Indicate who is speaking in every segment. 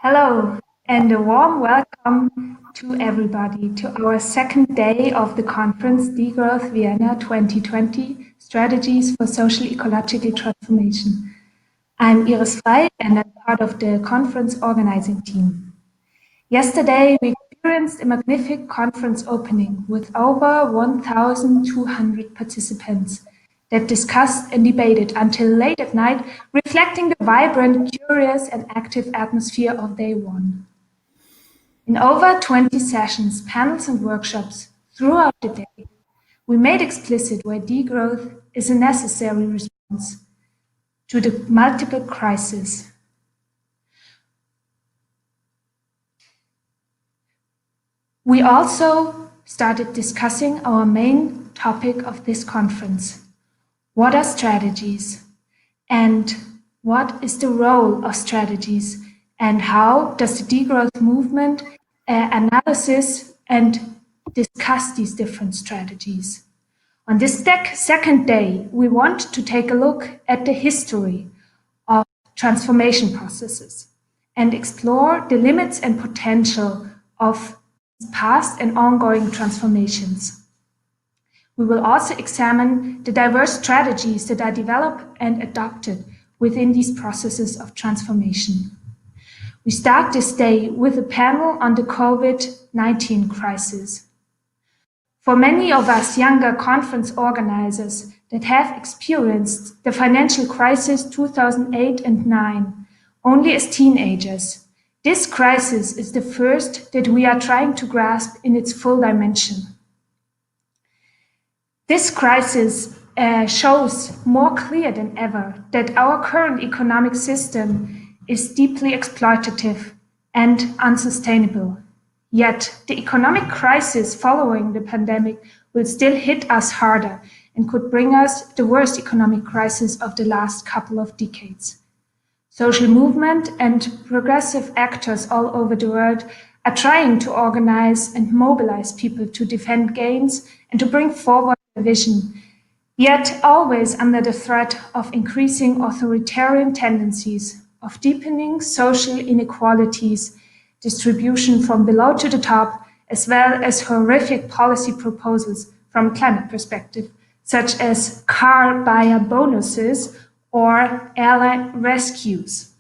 Speaker 1: Hello, and a warm welcome to everybody to our second day of the conference Degrowth Vienna 2020 Strategies for Social Ecological Transformation. I'm Iris Frey and I'm part of the conference organizing team. Yesterday, we experienced a magnificent conference opening with over 1,200 participants that discussed and debated until late at night, reflecting the vibrant, curious, and active atmosphere of day one. In over 20 sessions, panels, and workshops throughout the day, we made explicit why degrowth is a necessary response to the multiple crises. We also started discussing our main topic of this conference. What are strategies? And what is the role of strategies? And how does the degrowth movement analysis and discuss these different strategies? On this second day, we want to take a look at the history of transformation processes and explore the limits and potential of past and ongoing transformations. We will also examine the diverse strategies that are developed and adopted within these processes of transformation. We start this day with a panel on the COVID-19 crisis. For many of us younger conference organizers that have experienced the financial crisis 2008 and 2009 only as teenagers, this crisis is the first that we are trying to grasp in its full dimension. This crisis shows more clear than ever that our current economic system is deeply exploitative and unsustainable. Yet the economic crisis following the pandemic will still hit us harder and could bring us the worst economic crisis of the last couple of decades. Social movement and progressive actors all over the world are trying to organize and mobilize people to defend gains and to bring forward a vision, yet always under the threat of increasing authoritarian tendencies, of deepening social inequalities, distribution from below to the top, as well as horrific policy proposals from a climate perspective, such as car buyer bonuses or airline rescues.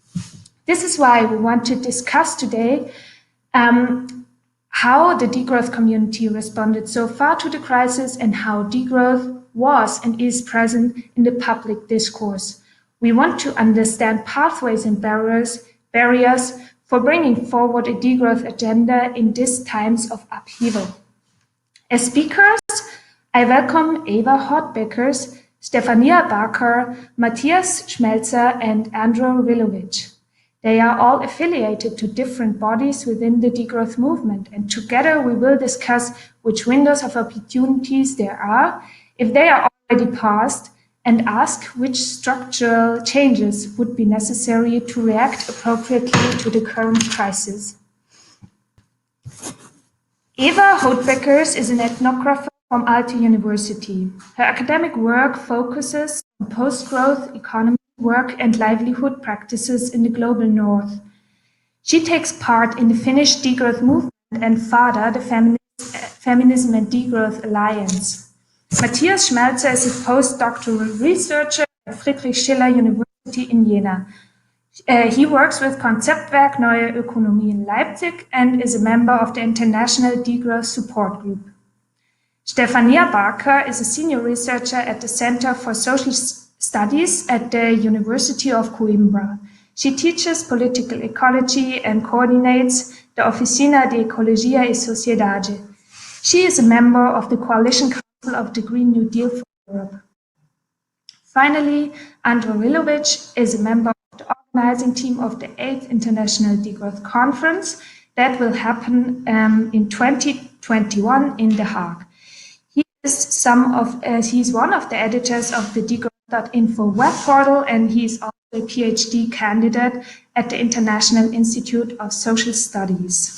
Speaker 1: This is why we want to discuss today how the degrowth community responded so far to the crisis and how degrowth was and is present in the public discourse. We want to understand pathways and barriers for bringing forward a degrowth agenda in these times of upheaval. As speakers, I welcome Eeva Houtbeckers, Stefania Barca, Matthias Schmelzer, and Andro Rilovic. They are all affiliated to different bodies within the degrowth movement, and together we will discuss which windows of opportunities there are, if they are already passed, and ask which structural changes would be necessary to react appropriately to the current crisis. Eeva Houtbeckers is an ethnographer from Aalto University. Her academic work focuses on post-growth economy, work and livelihood practices in the global north. She takes part in the Finnish degrowth movement and FADA, the Feminism and Degrowth Alliance. Matthias Schmelzer is a postdoctoral researcher at Friedrich Schiller University in Vienna. He works with Konzeptwerk Neue Ökonomie in Leipzig and is a member of the International Degrowth Support Group. Stefania Barca is a senior researcher at the Center for Social Studies at the University of Coimbra. She teaches political ecology and coordinates the Oficina de Ecologia y Sociedade. She is a member of the Coalition Council of the Green New Deal for Europe. Finally, Andro Rilovic is a member of the organizing team of the 8th International Degrowth Conference that will happen in 2021 in The Hague. He's one of the editors of the Degrowth.info web portal, and he's also a PhD candidate at the International Institute of Social Studies.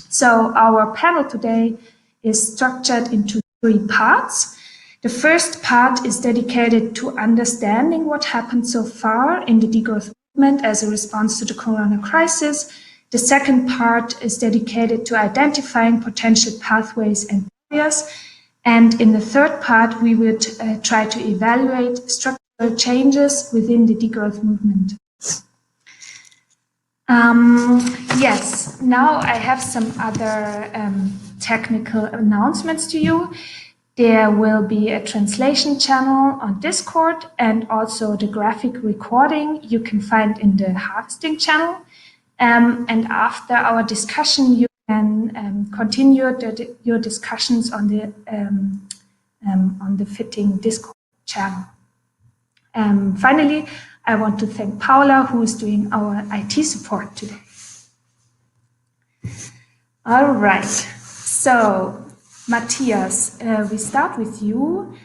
Speaker 1: So our panel today is structured into 3 parts. The first part is dedicated to understanding what happened so far in the degrowth movement as a response to the corona crisis. The second part is dedicated to identifying potential pathways and barriers. And in the third part, we would try to evaluate structural changes within the degrowth movement. Yes, now I have some other technical announcements to you. There will be a translation channel on Discord and also the graphic recording you can find in the harvesting channel. And after our discussion, you can continue your discussions on the fitting Discord channel. Finally, I want to thank Paula, who is doing our IT support today. All right, so Matthias, we start with you.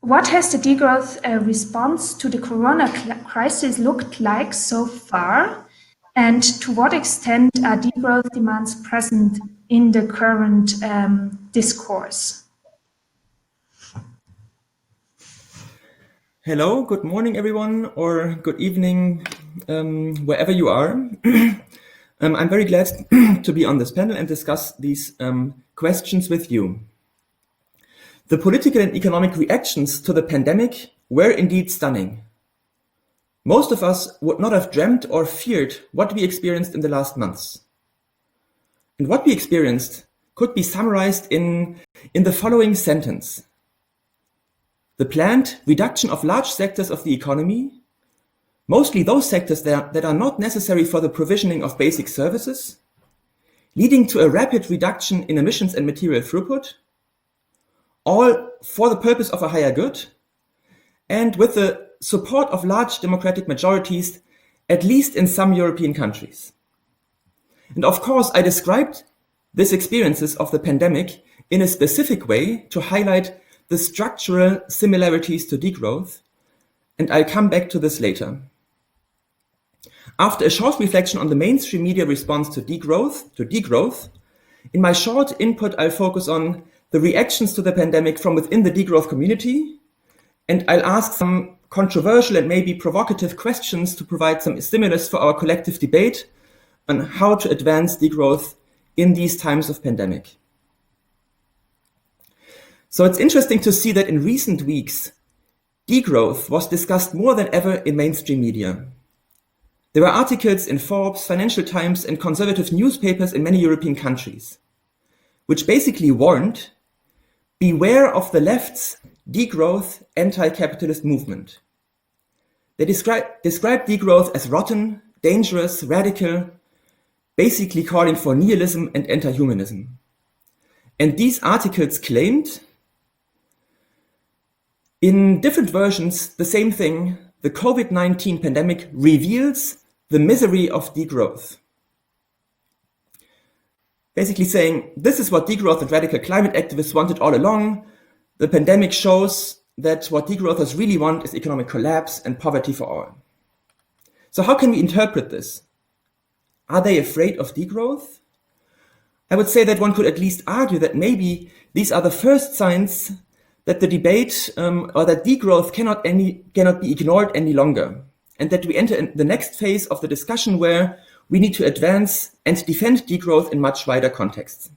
Speaker 1: What has the degrowth response to the corona crisis looked like so far? And to what extent are degrowth demands present in the current discourse?
Speaker 2: Hello, good morning, everyone, or good evening, wherever you are. I'm very glad to be on this panel and discuss these questions with you. The political and economic reactions to the pandemic were indeed stunning. Most of us would not have dreamt or feared what we experienced in the last months. And what we experienced could be summarized in the following sentence. The planned reduction of large sectors of the economy, mostly those sectors that are not necessary for the provisioning of basic services, leading to a rapid reduction in emissions and material throughput, all for the purpose of a higher good, and with the support of large democratic majorities, at least in some European countries. And of course, I described these experiences of the pandemic in a specific way to highlight the structural similarities to degrowth, and I'll come back to this later. After a short reflection on the mainstream media response to degrowth, in my short input, I'll focus on the reactions to the pandemic from within the degrowth community, and I'll ask some controversial and maybe provocative questions to provide some stimulus for our collective debate on how to advance degrowth in these times of pandemic. So it's interesting to see that in recent weeks, degrowth was discussed more than ever in mainstream media. There were articles in Forbes, Financial Times, and conservative newspapers in many European countries, which basically warned, beware of the left's degrowth anti-capitalist movement. They described degrowth as rotten, dangerous, radical, basically calling for nihilism and anti-humanism. And these articles claimed, in different versions, the same thing: the COVID-19 pandemic reveals the misery of degrowth. Basically saying, this is what degrowth and radical climate activists wanted all along. The pandemic shows that what degrowthers really want is economic collapse and poverty for all. So how can we interpret this? Are they afraid of degrowth? I would say that one could at least argue that maybe these are the first signs that the debate or that degrowth cannot be ignored any longer, and that we enter in the next phase of the discussion where we need to advance and defend degrowth in much wider contexts.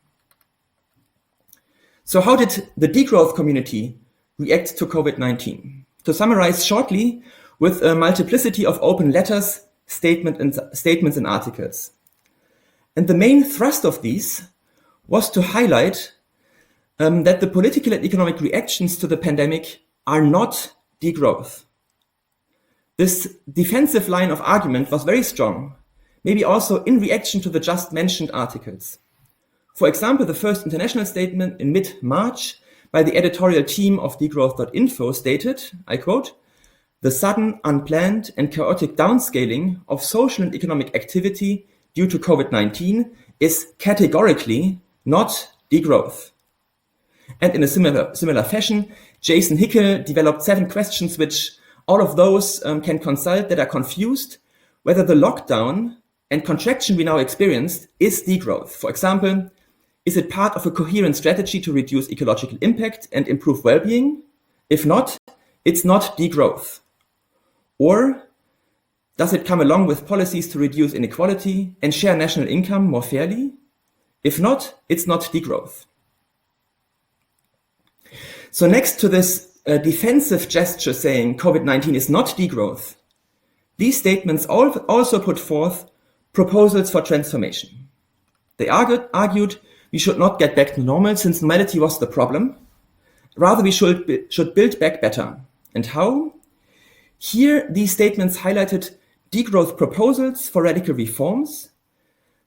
Speaker 2: So how did the degrowth community react to COVID-19? To summarize shortly, with a multiplicity of open letters, statements and articles. And the main thrust of these was to highlight that the political and economic reactions to the pandemic are not degrowth. This defensive line of argument was very strong, maybe also in reaction to the just mentioned articles. For example, the first international statement in mid-March by the editorial team of degrowth.info stated, I quote, "The sudden, unplanned and chaotic downscaling of social and economic activity due to COVID-19 is categorically not degrowth." And in a similar fashion, Jason Hickel developed 7 questions which all of those can consult that are confused whether the lockdown and contraction we now experienced is degrowth. For example, is it part of a coherent strategy to reduce ecological impact and improve well-being? If not, it's not degrowth. Or Does it come along with policies to reduce inequality and share national income more fairly? If not, it's not degrowth. So next to this defensive gesture saying COVID-19 is not degrowth, these statements also put forth proposals for transformation. They argued we should not get back to normal since normality was the problem. Rather, we should build back better. And how? Here, these statements highlighted degrowth proposals for radical reforms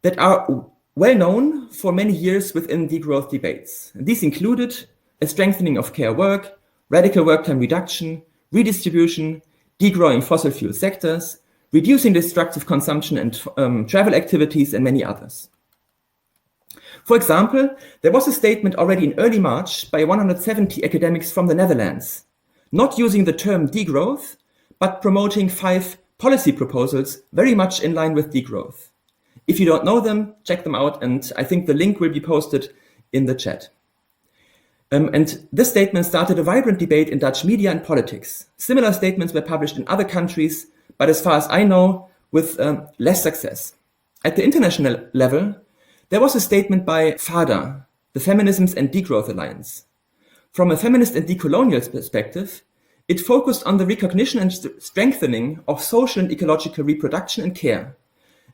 Speaker 2: that are well known for many years within degrowth debates. And these included a strengthening of care work, radical work time reduction, redistribution, degrowing fossil fuel sectors, reducing destructive consumption and travel activities, and many others. For example, there was a statement already in early March by 170 academics from the Netherlands, not using the term degrowth, but promoting 5 policy proposals very much in line with degrowth. If you don't know them, check them out, and I think the link will be posted in the chat. And this statement started a vibrant debate in Dutch media and politics. Similar statements were published in other countries, but as far as I know, with less success. At the international level, there was a statement by FADA, the Feminisms and Degrowth Alliance. From a feminist and decolonial perspective, it focused on the recognition and strengthening of social and ecological reproduction and care.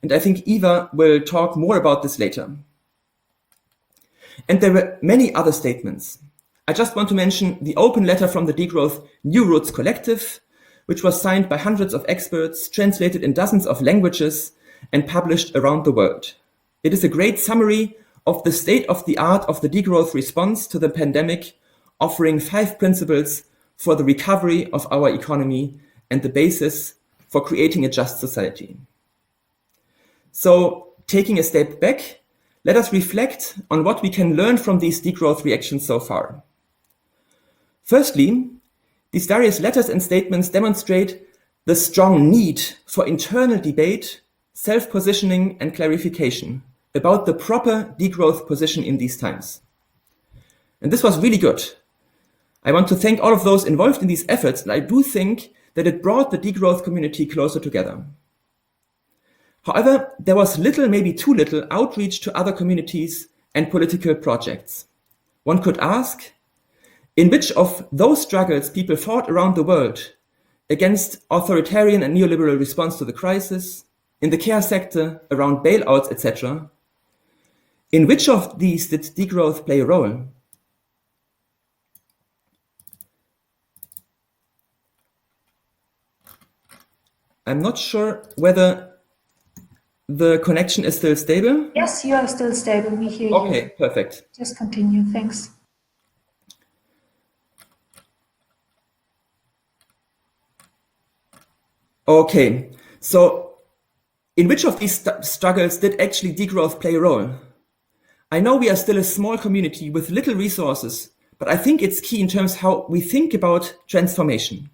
Speaker 2: And I think Eeva will talk more about this later. And there were many other statements. I just want to mention the open letter from the Degrowth New Roots Collective, which was signed by hundreds of experts, translated in dozens of languages, and published around the world. It is a great summary of the state of the art of the degrowth response to the pandemic, offering 5 principles for the recovery of our economy and the basis for creating a just society. So, taking a step back, let us reflect on what we can learn from these degrowth reactions so far. Firstly, these various letters and statements demonstrate the strong need for internal debate, self-positioning, and clarification about the proper degrowth position in these times. And this was really good. I want to thank all of those involved in these efforts, and I do think that it brought the degrowth community closer together. However, there was little, maybe too little, outreach to other communities and political projects. One could ask, in which of those struggles people fought around the world against authoritarian and neoliberal response to the crisis, in the care sector, around bailouts, etc., in which of these did degrowth play a role? I'm not sure whether the connection is still stable.
Speaker 1: Yes, you are still stable. We hear you.
Speaker 2: Okay, perfect.
Speaker 1: Just continue. Thanks.
Speaker 2: Okay, so in which of these struggles did actually degrowth play a role? I know we are still a small community with little resources, but I think it's key in terms of how we think about transformation.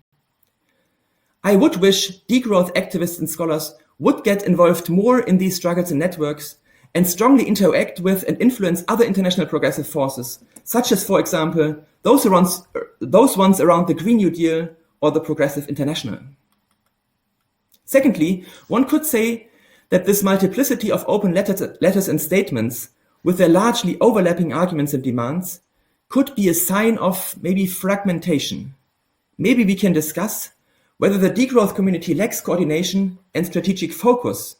Speaker 2: I would wish degrowth activists and scholars would get involved more in these struggles and networks and strongly interact with and influence other international progressive forces, such as, for example, those ones around the Green New Deal or the Progressive International. Secondly, one could say that this multiplicity of open letters and statements, with their largely overlapping arguments and demands, could be a sign of maybe fragmentation. Maybe we can discuss whether the degrowth community lacks coordination and strategic focus,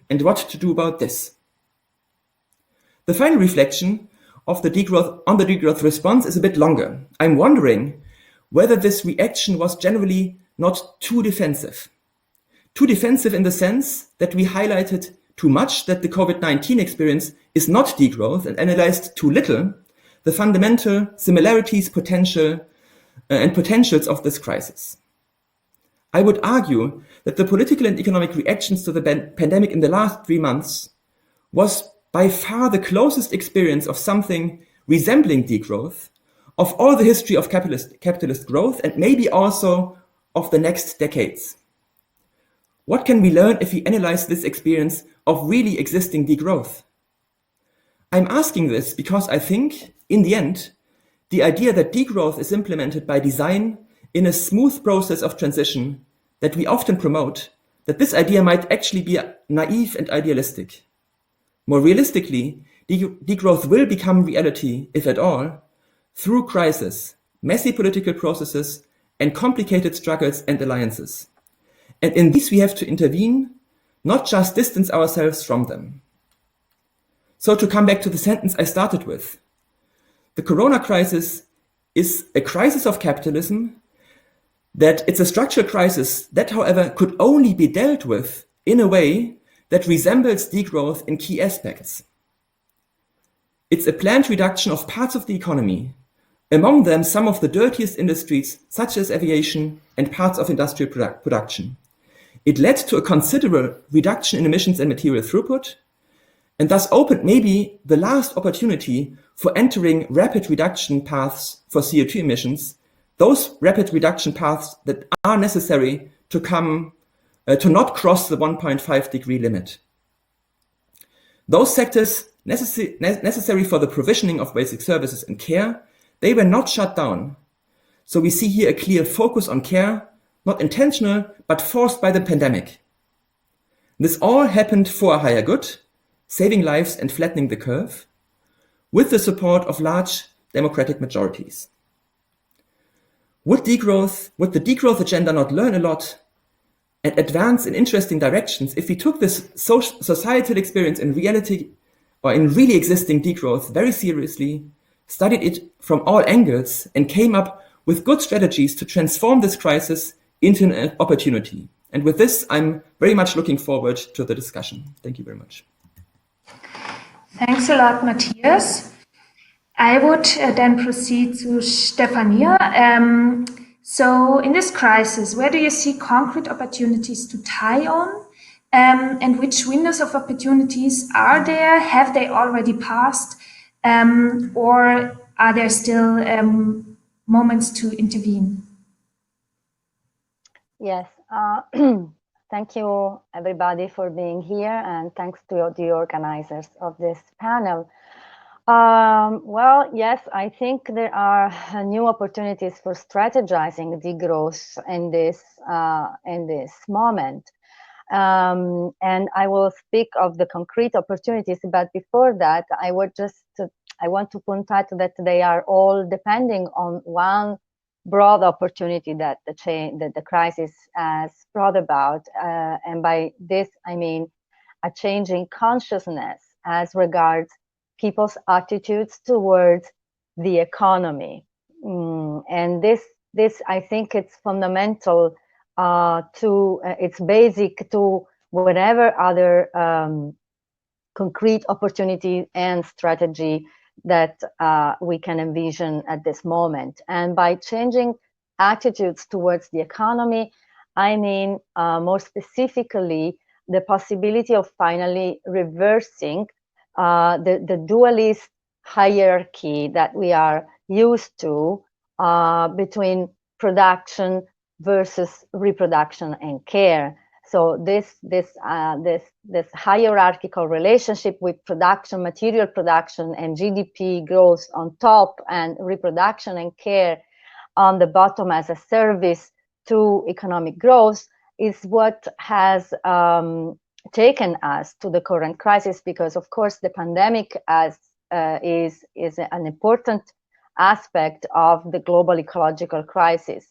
Speaker 2: and what to do about this. The final reflection on the degrowth response is a bit longer. I'm wondering whether this reaction was generally not too defensive. Too defensive in the sense that we highlighted too much that the COVID-19 experience is not degrowth and analyzed too little the fundamental similarities, potentials of this crisis. I would argue that the political and economic reactions to the pandemic in the last 3 months was by far the closest experience of something resembling degrowth of all the history of capitalist growth, and maybe also of the next decades. What can we learn if we analyze this experience of really existing degrowth? I'm asking this because I think, in the end, the idea that degrowth is implemented by design in a smooth process of transition that we often promote that this idea might actually be naive and idealistic. More realistically, degrowth will become reality, if at all, through crisis, messy political processes, and complicated struggles and alliances. And in these we have to intervene, not just distance ourselves from them. So to come back to the sentence I started with, the corona crisis is a crisis of capitalism, that it's a structural crisis that, however, could only be dealt with in a way that resembles degrowth in key aspects. It's a planned reduction of parts of the economy, among them some of the dirtiest industries, such as aviation and parts of industrial production. It led to a considerable reduction in emissions and material throughput, and thus opened maybe the last opportunity for entering rapid reduction paths for CO2 emissions, those rapid reduction paths that are necessary to not cross the 1.5 degree limit. Those sectors necessary for the provisioning of basic services and care, they were not shut down. So we see here a clear focus on care, not intentional, but forced by the pandemic. This all happened for a higher good, saving lives and flattening the curve, with the support of large democratic majorities. Would the degrowth agenda not learn a lot and advance in interesting directions if we took this societal experience in reality or in really existing degrowth very seriously, studied it from all angles, and came up with good strategies to transform this crisis into an opportunity? And with this, I'm very much looking forward to the discussion. Thank you very much.
Speaker 1: Thanks a lot, Matthias. I would then proceed to Stefania. So in this crisis, where do you see concrete opportunities to tie on? And which windows of opportunities are there? Have they already passed? Or are there still moments to intervene?
Speaker 3: Yes. Thank you, everybody, for being here, and thanks to the organizers of this panel. Well, yes, I think there are new opportunities for strategizing degrowth in this moment. And I will speak of the concrete opportunities, but before that, I want to point out that they are all depending on one broad opportunity that the crisis has brought about, and by this I mean a changing consciousness as regards people's attitudes towards the economy, and this I think it's fundamental it's basic to whatever other concrete opportunity and strategy that we can envision at this moment. And by changing attitudes towards the economy, I mean more specifically the possibility of finally reversing the dualist hierarchy that we are used to between production versus reproduction and care. So this hierarchical relationship with production, material production, and GDP growth on top, and reproduction and care on the bottom as a service to economic growth, is what has taken us to the current crisis. Because of course the pandemic is an important aspect of the global ecological crisis.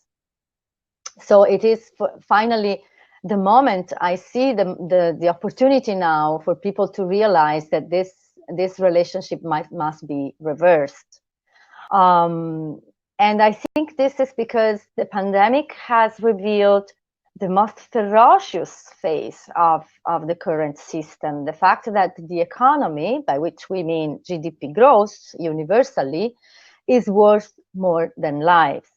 Speaker 3: So it is finally the moment I see the opportunity now for people to realize that this relationship must be reversed. And I think this is because the pandemic has revealed the most ferocious phase of the current system. The fact that the economy, by which we mean GDP growth universally, is worth more than lives.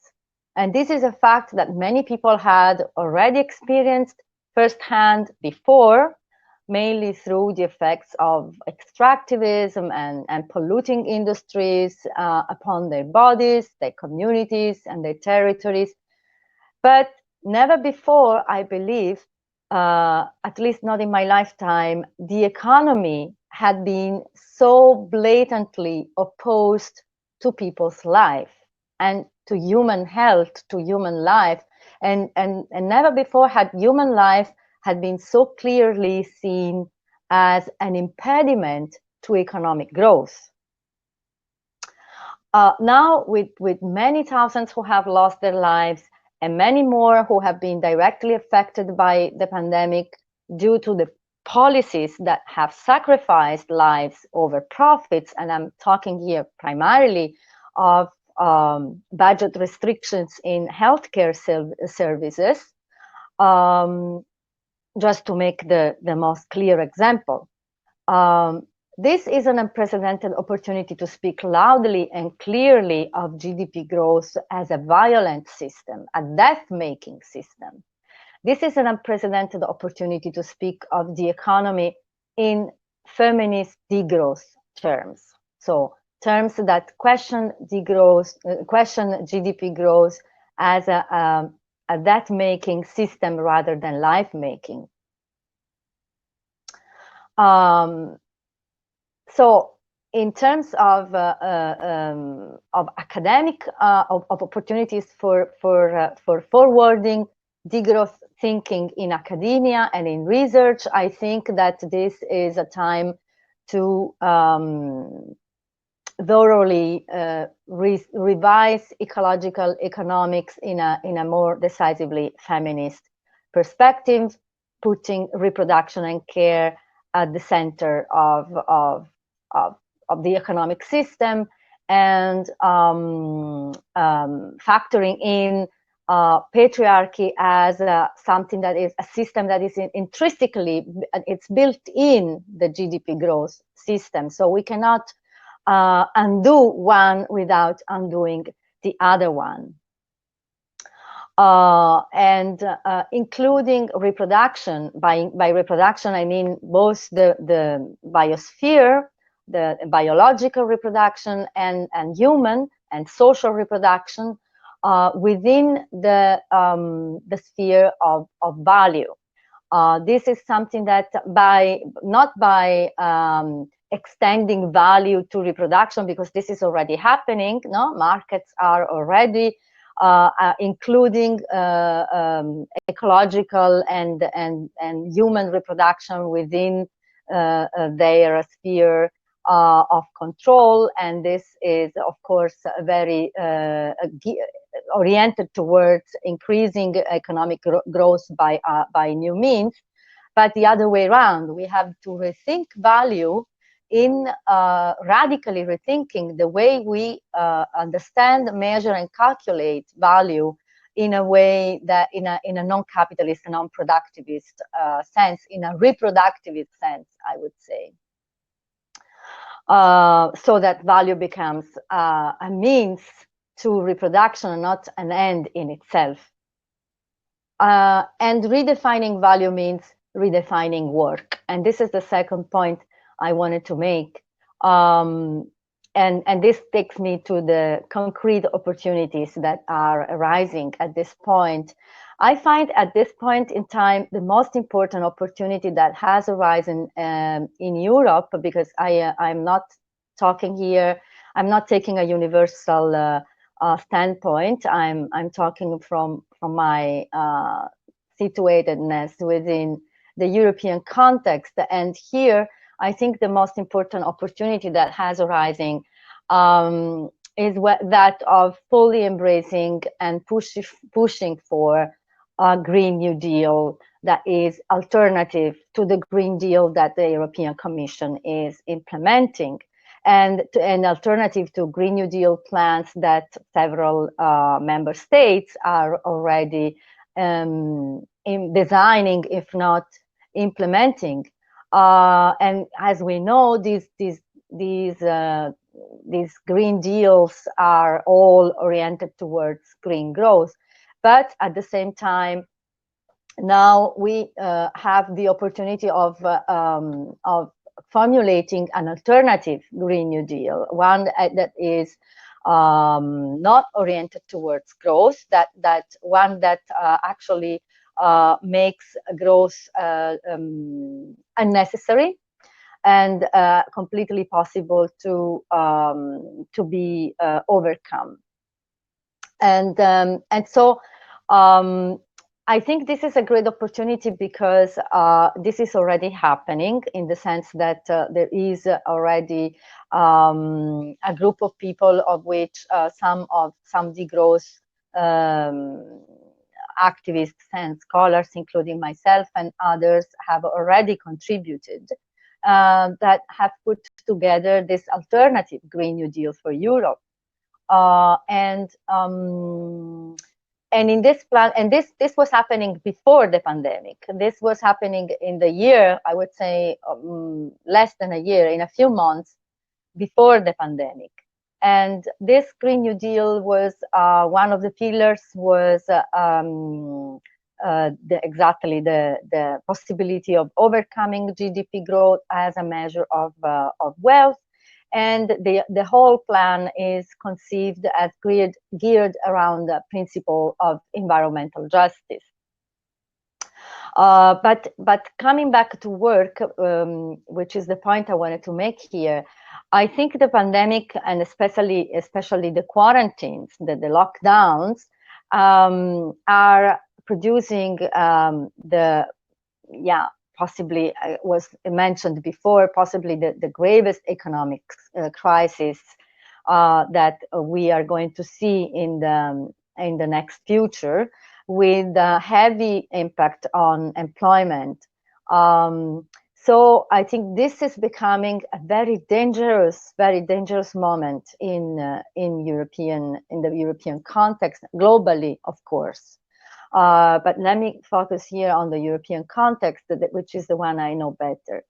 Speaker 3: And this is a fact that many people had already experienced firsthand before, mainly through the effects of extractivism and polluting industries upon their bodies, their communities, and their territories. But never before, I believe, at least not in my lifetime, the economy had been so blatantly opposed to people's life and to human health, to human life, and never before had human life had been so clearly seen as an impediment to economic growth. Now, with many thousands who have lost their lives and many more who have been directly affected by the pandemic due to the policies that have sacrificed lives over profits, and I'm talking here primarily of budget restrictions in healthcare services, just to make the most clear example. This is an unprecedented opportunity to speak loudly and clearly of GDP growth as a violent system, a death-making system. This is an unprecedented opportunity to speak of the economy in feminist degrowth terms. So terms that question degrowth, question GDP growth as a death-making system rather than life-making. So in terms of academic of opportunities for forwarding degrowth thinking in academia and in research, I think that this is a time to thoroughly revise ecological economics in a more decisively feminist perspective, putting reproduction and care at the center of the economic system, and factoring in patriarchy as something that is a system that is intrinsically, it's built in the GDP growth system. So we cannot undo one without undoing the other one. Including reproduction. By reproduction, I mean both the biosphere, the biological reproduction, and human and social reproduction within the sphere of value. This is something that not by extending value to reproduction, because this is already happening. No, markets are already including ecological and human reproduction within their sphere of control, and this is, of course, very oriented towards increasing economic growth by new means. But the other way around, we have to rethink value in radically rethinking the way we understand, measure, and calculate value in a way that in a non-capitalist, non-productivist sense, in a reproductivist sense, I would say. So that value becomes a means to reproduction and not an end in itself. And redefining value means redefining work. And this is the second point I wanted to make. And this takes me to the concrete opportunities that are arising at this point. I find at this point in time, the most important opportunity that has arisen in Europe, because I'm not talking here, I'm not taking a universal standpoint. I'm talking from my situatedness within the European context. And here, I think the most important opportunity that has arisen is that of fully embracing and pushing for a Green New Deal that is alternative to the Green Deal that the European Commission is implementing, and an alternative to Green New Deal plans that several member states are already designing, if not implementing. And as we know, these green deals are all oriented towards green growth, but at the same time, now we have the opportunity of formulating an alternative Green New Deal, one that is not oriented towards growth, one that actually makes growth unnecessary and completely possible to be overcome. And so I think this is a great opportunity because this is already happening in the sense that there is already a group of people of which some degrowth activists and scholars, including myself and others, have already contributed that have put together this alternative Green New Deal for Europe. And in this plan, and this was happening before the pandemic. This was happening in the year, I would say, less than a year, in a few months before the pandemic. And this Green New Deal was one of the pillars was exactly the possibility of overcoming GDP growth as a measure of wealth. And the whole plan is conceived as geared around the principle of environmental justice. But coming back to work, which is the point I wanted to make here, I think the pandemic and especially the quarantines, the lockdowns, are producing possibly was mentioned before, possibly the gravest economic crisis that we are going to see in the next future, with a heavy impact on employment. So I think this is becoming a very dangerous moment in the European context, globally, of course. But let me focus here on the European context, which is the one I know better.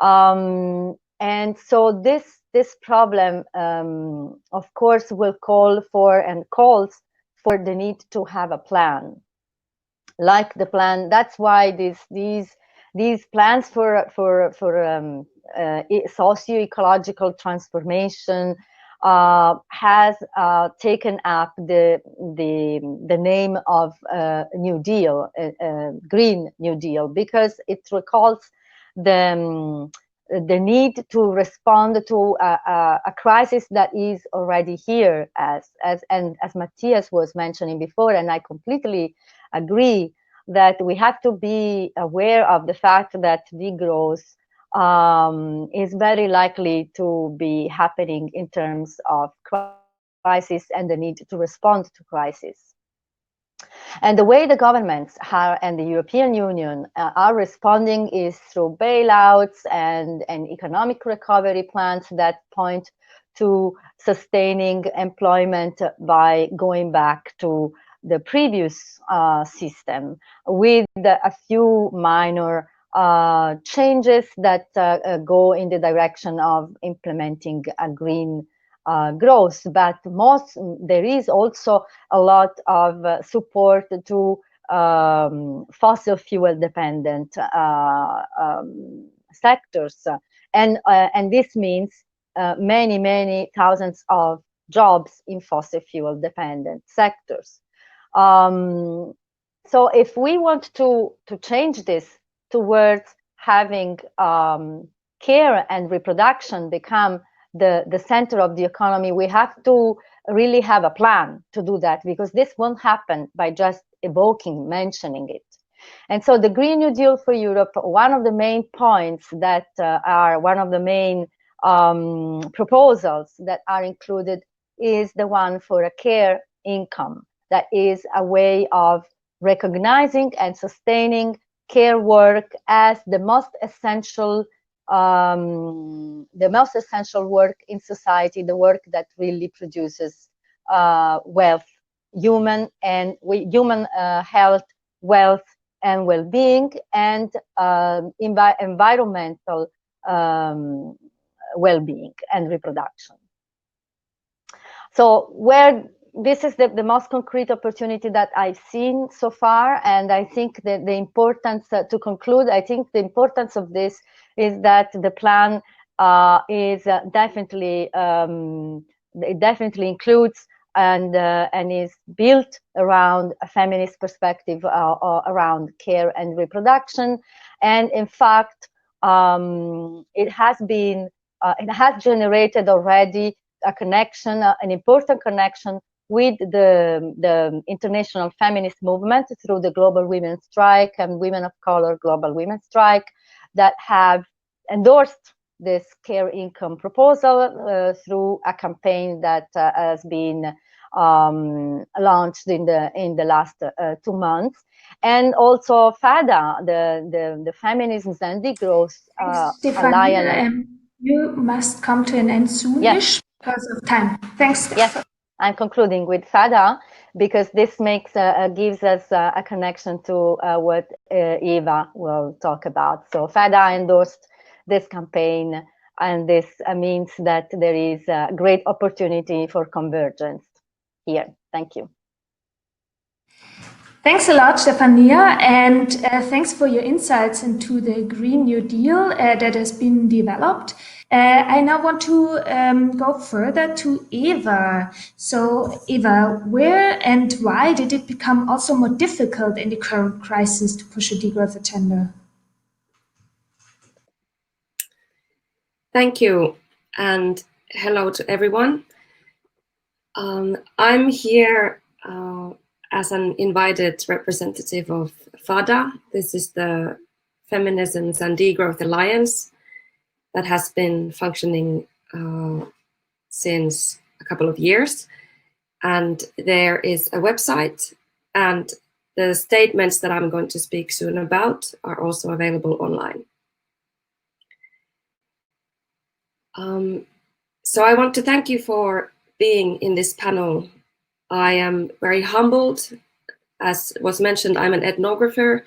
Speaker 3: And so this problem, of course, will call for and calls for the need to have a plan, like the plan. That's why these plans for socio-ecological transformation has taken up the name of New Deal, Green New Deal, because it recalls the need to respond to a crisis that is already here, as Matthias was mentioning before, and I completely agree that we have to be aware of the fact that degrowth is very likely to be happening in terms of crisis and the need to respond to crisis. And the way the governments and the European Union are responding is through bailouts and economic recovery plans that point to sustaining employment by going back to the previous system, with a few minor changes that go in the direction of implementing a green growth. But there is also a lot of support to fossil fuel dependent sectors, and this means many thousands of jobs in fossil fuel dependent sectors. So if we want to change this towards having care and reproduction become the center of the economy, we have to really have a plan to do that, because this won't happen by just mentioning it. And so the Green New Deal for Europe, one of the main points that are one of the main proposals that are included is the one for a care income. That is a way of recognizing and sustaining care work as the most essential work in society, the work that really produces wealth, human health, wealth, and well-being, and environmental well-being and reproduction. So this is the most concrete opportunity that I've seen so far, and I think that the importance, to conclude, I think the importance of this is that the plan is definitely, it definitely includes and is built around a feminist perspective around care and reproduction, and in fact, it has generated already a connection, an important connection with the international feminist movement through the Global Women's Strike and Women of Color Global Women's Strike that have endorsed this care income proposal through a campaign that has been launched in the last 2 months, and also FADA, the Feminisms and Degrowth Alliance.
Speaker 1: You must come to an end soonish.
Speaker 3: Yes.
Speaker 1: Because of time. Thanks, Steph.
Speaker 3: Yes, I'm concluding with FADA because this makes gives us a connection to what Eeva will talk about. So FADA endorsed this campaign, and this means that there is a great opportunity for convergence here. Thank you.
Speaker 1: Thanks a lot, Stefania, and thanks for your insights into the Green New Deal that has been developed. I now want to go further to Eeva. So, Eeva, where and why did it become also more difficult in the current crisis to push a degrowth agenda?
Speaker 4: Thank you, and hello to everyone. I'm here as an invited representative of FADA. This is the Feminisms and Degrowth Alliance that has been functioning since a couple of years. And there is a website, and the statements that I'm going to speak soon about are also available online. So I want to thank you for being in this panel. I am very humbled. As was mentioned, I'm an ethnographer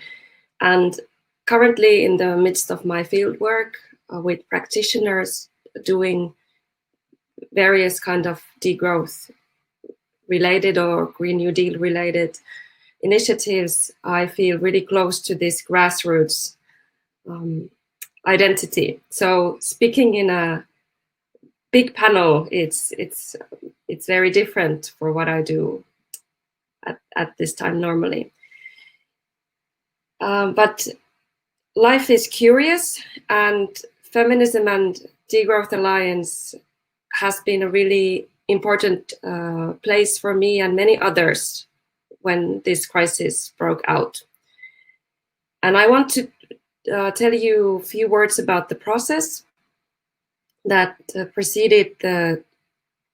Speaker 4: and currently in the midst of my field work with practitioners doing various kind of degrowth related or Green New Deal related initiatives. I feel really close to this grassroots identity. So speaking in a big panel, it's very different for what I do at this time normally. But life is curious, and Feminism and Degrowth Alliance has been a really important place for me and many others when this crisis broke out. And I want to tell you a few words about the process that preceded the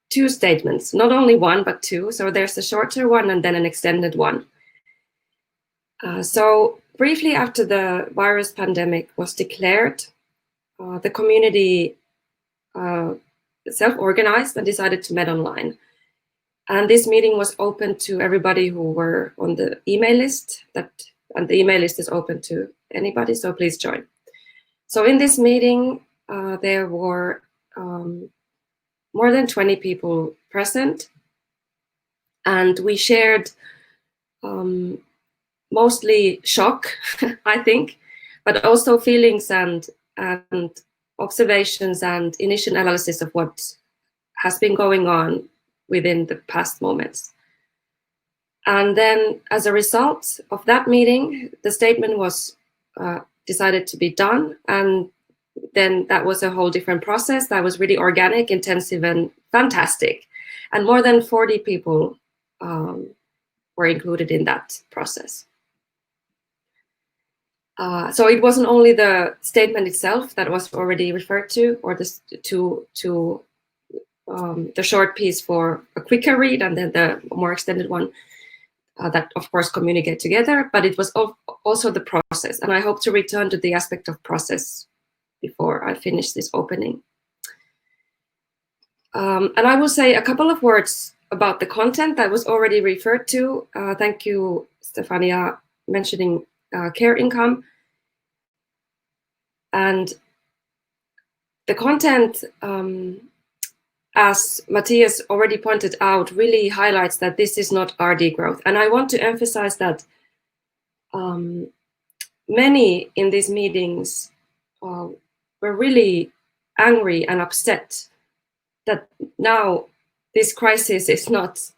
Speaker 4: two statements, not only one, but two. So there's a shorter one and then an extended one. So briefly after the virus pandemic was declared, the community self-organized and decided to meet online. And this meeting was open to everybody who were on the email list, and the email list is open to anybody, so please join. So in this meeting, there were more than 20 people present, and we shared mostly shock, I think, but also feelings and observations and initial analysis of what has been going on within the past moments. And then as a result of that meeting, the statement was decided to be done. And then that was a whole different process that was really organic, intensive, and fantastic. And more than 40 people were included in that process. So it wasn't only the statement itself that was already referred to, or the short piece for a quicker read, and then the more extended one that, of course, communicate together, but it was also the process. And I hope to return to the aspect of process before I finish this opening. And I will say a couple of words about the content that was already referred to. Thank you, Stefania, mentioning care income. And the content, as Matthias already pointed out, really highlights that this is not our degrowth. And I want to emphasize that many in these meetings were really angry and upset that now this crisis is not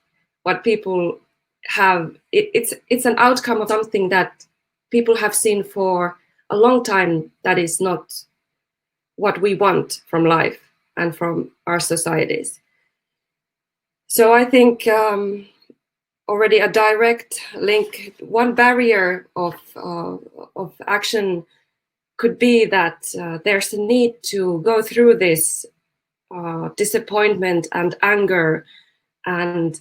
Speaker 4: what people have. It's an outcome of something that people have seen for a long time that is not what we want from life and from our societies. So I think already a direct link, one barrier of action could be that there's a need to go through this disappointment and anger and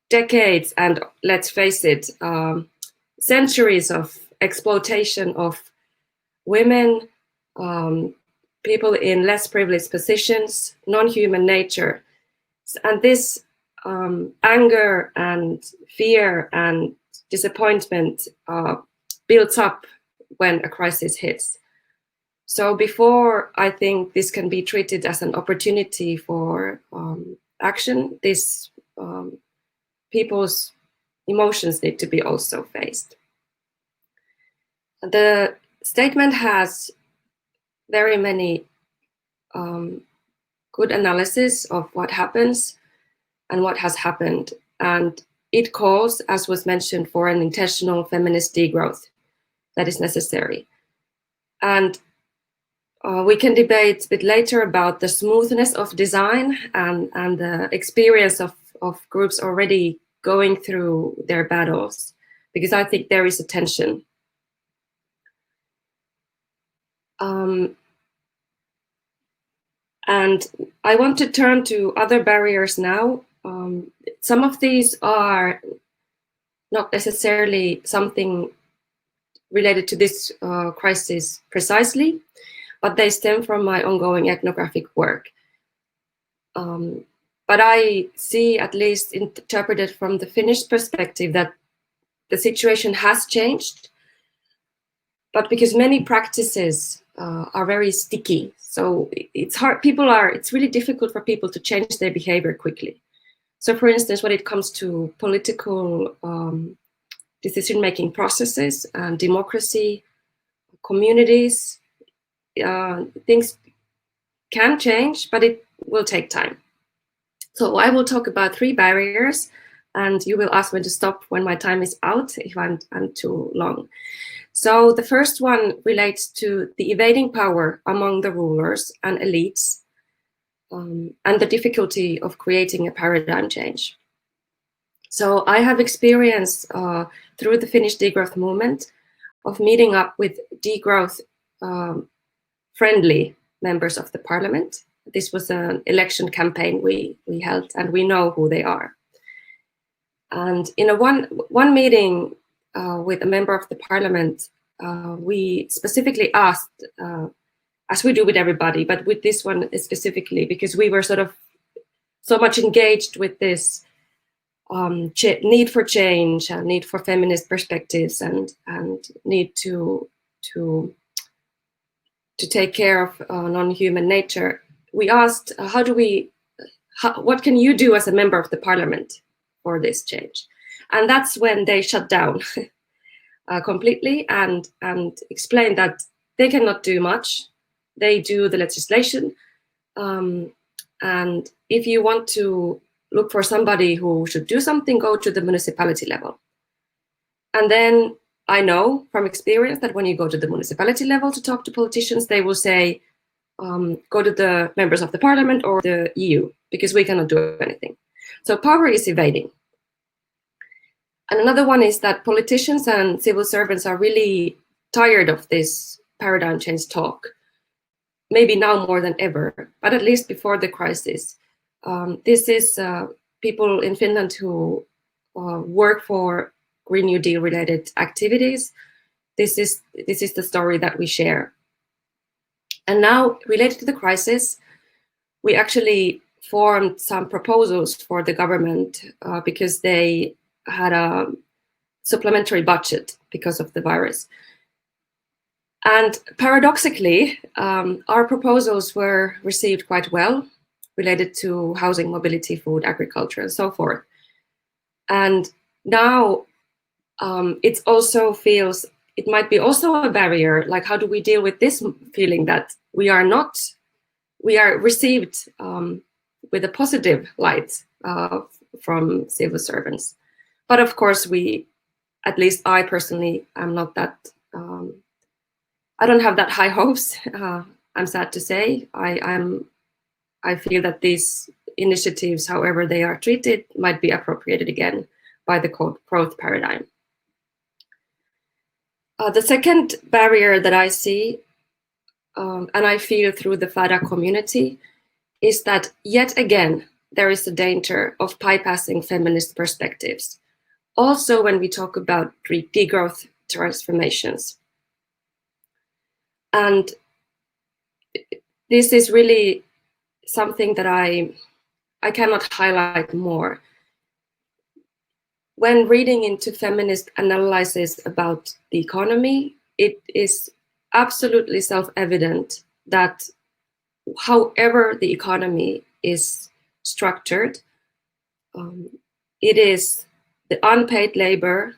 Speaker 4: decades and, let's face it, centuries of exploitation of women, people in less privileged positions, non-human nature. And this anger and fear and disappointment builds up when a crisis hits. So before I think this can be treated as an opportunity for action, this people's emotions need to be also faced. The statement has very many good analysis of what happens and what has happened. And it calls, as was mentioned, for an intentional feminist degrowth that is necessary. And we can debate a bit later about the smoothness of design and the experience of groups already going through their battles, because I think there is a tension. And I want to turn to other barriers now. Some of these are not necessarily something related to this crisis precisely, but they stem from my ongoing ethnographic work. But I see, at least interpreted from the Finnish perspective, that the situation has changed, but because many practices are very sticky, so it's hard. It's really difficult for people to change their behavior quickly. So, for instance, when it comes to political decision-making processes and democracy, communities, things can change, but it will take time. So I will talk about 3 barriers, and you will ask me to stop when my time is out if I'm too long. So the first one relates to the evading power among the rulers and elites, and the difficulty of creating a paradigm change. So I have experience through the Finnish degrowth movement of meeting up with degrowth friendly members of the parliament. This was an election campaign we held, and we know who they are. And in one meeting with a member of the parliament, we specifically asked, as we do with everybody, but with this one specifically, because we were sort of so much engaged with this need for change and need for feminist perspectives and need to take care of non-human nature. We asked, what can you do as a member of the parliament for this change? And that's when they shut down completely and explained that they cannot do much. They do the legislation. And if you want to look for somebody who should do something, go to the municipality level. And then I know from experience that when you go to the municipality level to talk to politicians, they will say, go to the members of the parliament or the EU, because we cannot do anything. So power is evading. And another one is that politicians and civil servants are really tired of this paradigm change talk, maybe now more than ever, but at least before the crisis. This is people in Finland who work for Green New Deal related activities. This is the story that we share. And now, related to the crisis, we actually formed some proposals for the government because they had a supplementary budget because of the virus. And paradoxically, our proposals were received quite well, related to housing, mobility, food, agriculture, and so forth. And now it also feels, it might be also a barrier, like how do we deal with this feeling that we are received with a positive light from civil servants. But of course, at least I personally am not that, I don't have that high hopes. I'm sad to say. I feel that these initiatives, however they are treated, might be appropriated again by the growth paradigm. The second barrier that I see, and I feel through the FADA community, is that yet again, there is a danger of bypassing feminist perspectives. Also, when we talk about degrowth transformations. And this is really something that I cannot highlight more. When reading into feminist analysis about the economy, it is absolutely self-evident that however the economy is structured, it is the unpaid labor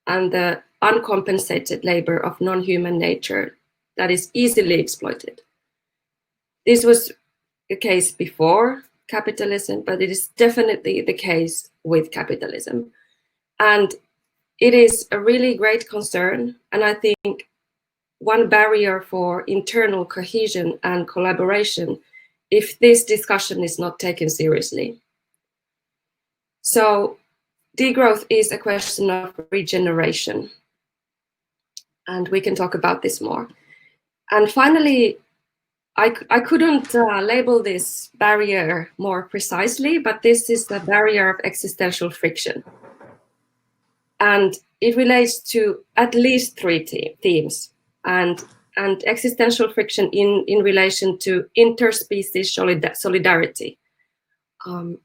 Speaker 4: and the uncompensated labor of non-human nature that is easily exploited. This was the case before capitalism, but it is definitely the case with capitalism. And it is a really great concern. And I think one barrier for internal cohesion and collaboration if this discussion is not taken seriously. So degrowth is a question of regeneration. And we can talk about this more. And finally, I couldn't label this barrier more precisely, but this is the barrier of existential friction. And it relates to at least three themes. And existential friction in relation to interspecies solidarity.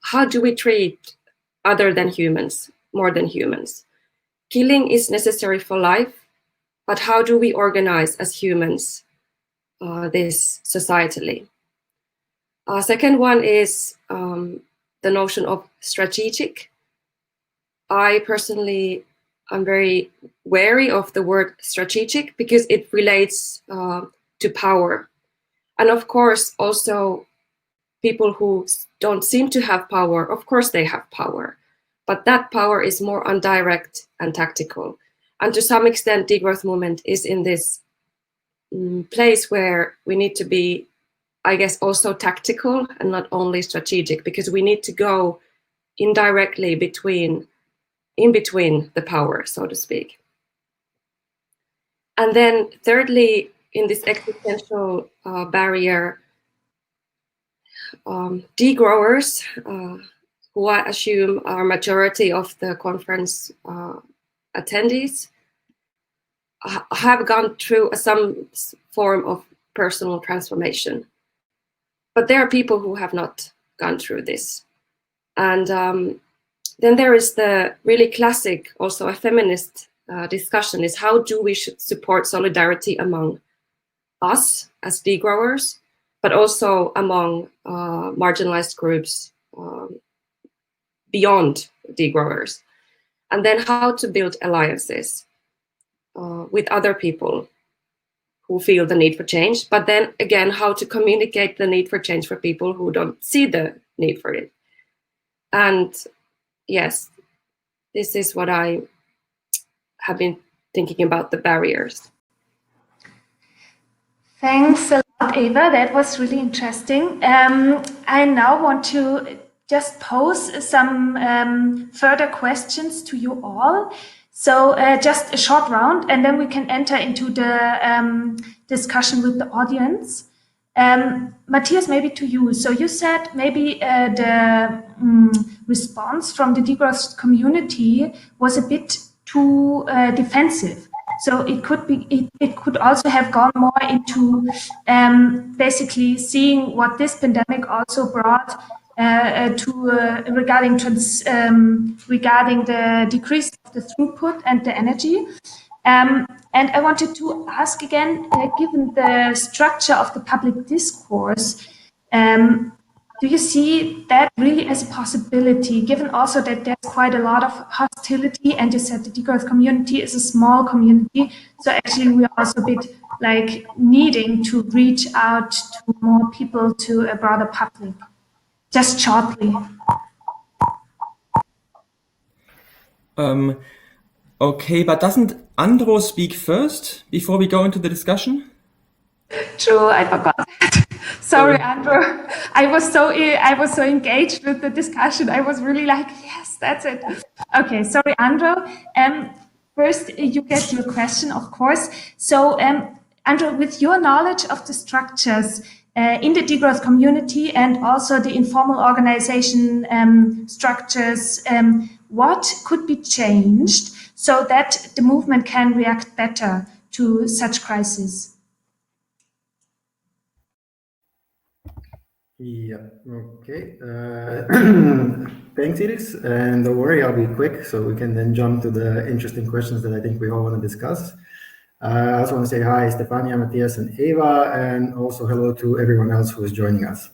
Speaker 4: How do we treat other than humans, more than humans? Killing is necessary for life, but how do we organize as humans this societally? Second one is the notion of strategic. I personally am very wary of the word strategic because it relates to power. And of course, also people who don't seem to have power, of course they have power, but that power is more indirect and tactical. And to some extent, degrowth movement is in this place where we need to be, I guess, also tactical and not only strategic, because we need to go indirectly in between the power, so to speak. And then thirdly, in this existential barrier, degrowers, who I assume are majority of the conference attendees, have gone through some form of personal transformation. But there are people who have not gone through this. And then there is the really classic, also a feminist discussion, is how do we support solidarity among us as degrowers, but also among marginalized groups beyond degrowers. And then how to build alliances with other people who feel the need for change, but then again, how to communicate the need for change for people who don't see the need for it. And yes, this is what I have been thinking about the barriers.
Speaker 1: Thanks a lot, Eeva. That was really interesting. I now want to just pose some further questions to you all. So just a short round, and then we can enter into the discussion with the audience. Matthias, maybe to you. So you said maybe the response from the degrowth community was a bit too defensive. So it could be, it could also have gone more into basically seeing what this pandemic also brought regarding the decrease of the throughput and the energy. And I wanted to ask again, given the structure of the public discourse, do you see that really as a possibility, given also that there's quite a lot of hostility, and you said the degrowth community is a small community, so actually we're also a bit like needing to reach out to more people, to a broader public? Just shortly.
Speaker 2: Okay, but doesn't Andro speak first before we go into the discussion?
Speaker 1: True, I forgot that. Sorry, Andro. I was so engaged with the discussion. I was really like, yes, that's it. Okay, sorry, Andro. First, you get your question, of course. So, Andro, with your knowledge of the structures in the degrowth community and also the informal organization structures, what could be changed so that the movement can react better to such crises?
Speaker 5: Yeah, okay. Thanks, Iris. And don't worry, I'll be quick so we can then jump to the interesting questions that I think we all want to discuss. I also want to say hi, Stefania, Matthias, and Eeva, and also hello to everyone else who is joining us.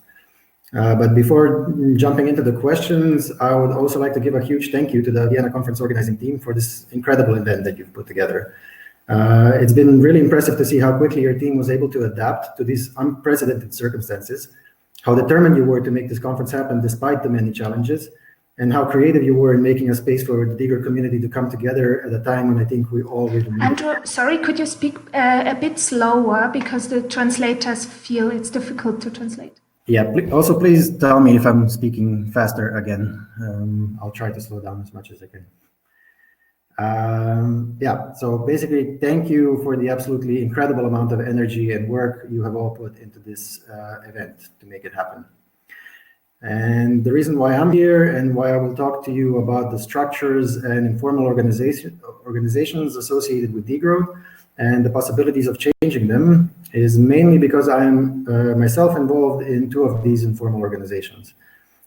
Speaker 5: But before jumping into the questions, I would also like to give a huge thank you to the Vienna conference organizing team for this incredible event that you've put together. It's been really impressive to see how quickly your team was able to adapt to these unprecedented circumstances, how determined you were to make this conference happen despite the many challenges, and how creative you were in making a space for the Degrowth community to come together at a time when I think we all really need it.
Speaker 1: Andro, sorry, could you speak a bit slower because the translators feel it's difficult to translate?
Speaker 5: Yeah, also please tell me if I'm speaking faster again. I'll try to slow down as much as I can. Yeah, so basically, thank you for the absolutely incredible amount of energy and work you have all put into this event to make it happen. And the reason why I'm here and why I will talk to you about the structures and informal organizations associated with degrowth and the possibilities of changing them is mainly because I'm myself involved in two of these informal organizations.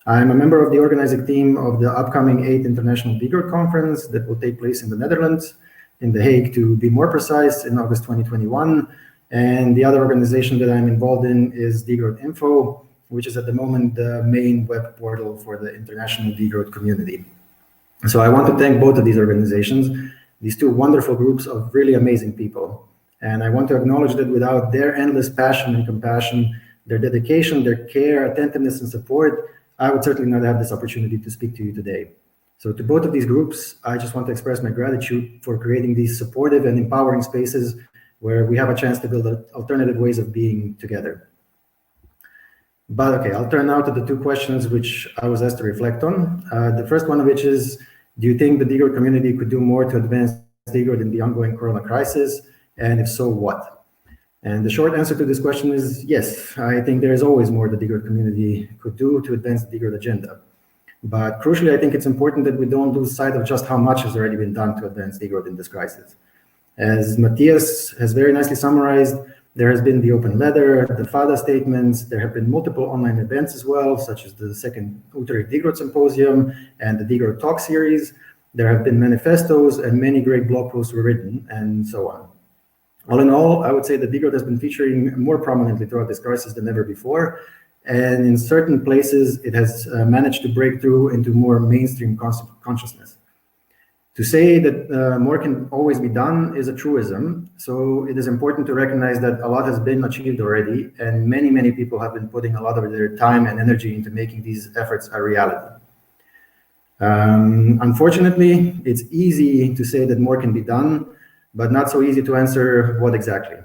Speaker 5: I'm a member of the organizing team of the upcoming 8th International Degrowth Conference that will take place in the Netherlands, in The Hague to be more precise, in August 2021. And the other organization that I'm involved in is Degrowth Info, which is at the moment the main web portal for the international degrowth community. So I want to thank both of these organizations, these two wonderful groups of really amazing people. And I want to acknowledge that without their endless passion and compassion, their dedication, their care, attentiveness, and support, I would certainly not have this opportunity to speak to you today. So to both of these groups, I just want to express my gratitude for creating these supportive and empowering spaces where we have a chance to build alternative ways of being together. But okay, I'll turn now to the two questions which I was asked to reflect on. The first one of which is, do you think the degrowth community could do more to advance degrowth in the ongoing corona crisis? And if so, what? And the short answer to this question is yes. I think there is always more the degrowth community could do to advance the degrowth agenda. But crucially, I think it's important that we don't lose sight of just how much has already been done to advance degrowth in this crisis. As Matthias has very nicely summarized, there has been the open letter, the FADA statements, there have been multiple online events as well, such as the second Utrecht Degrowth Symposium and the Degrowth Talk series. There have been manifestos and many great blog posts were written and so on. All in all, I would say that degrowth has been featuring more prominently throughout this crisis than ever before. And in certain places, it has managed to break through into more mainstream consciousness. To say that more can always be done is a truism. So it is important to recognize that a lot has been achieved already, and many, many people have been putting a lot of their time and energy into making these efforts a reality. Unfortunately, it's easy to say that more can be done, but not so easy to answer what exactly.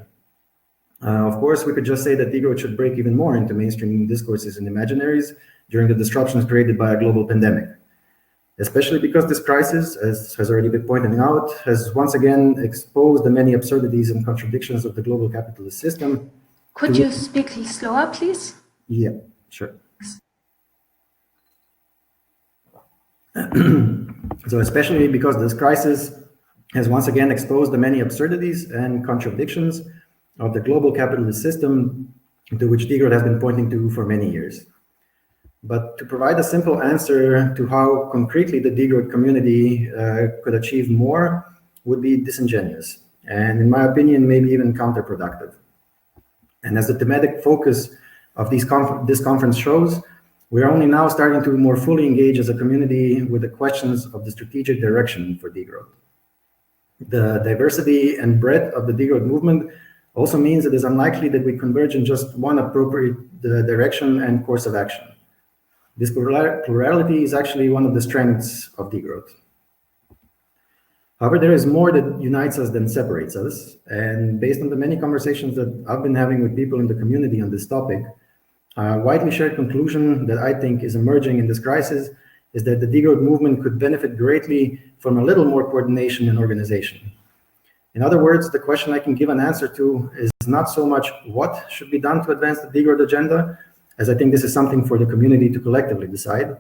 Speaker 5: Of course, we could just say that degrowth should break even more into mainstream discourses and imaginaries during the disruptions created by a global pandemic, especially because this crisis, as has already been pointed out, has once again exposed the many absurdities and contradictions of the global capitalist system.
Speaker 1: Could you speak slower, please?
Speaker 5: Yeah, sure. So especially because this crisis has once again exposed the many absurdities and contradictions of the global capitalist system to which degrowth has been pointing to for many years. But to provide a simple answer to how concretely the degrowth community could achieve more would be disingenuous, and in my opinion, maybe even counterproductive. And as the thematic focus of this conference shows, we're only now starting to more fully engage as a community with the questions of the strategic direction for degrowth. The diversity and breadth of the degrowth movement also means it is unlikely that we converge in just one appropriate direction and course of action. This plurality is actually one of the strengths of degrowth. However, there is more that unites us than separates us. And based on the many conversations that I've been having with people in the community on this topic, A widely shared conclusion that I think is emerging in this crisis is that the degrowth movement could benefit greatly from a little more coordination and organization. In other words, the question I can give an answer to is not so much what should be done to advance the degrowth agenda, as I think this is something for the community to collectively decide,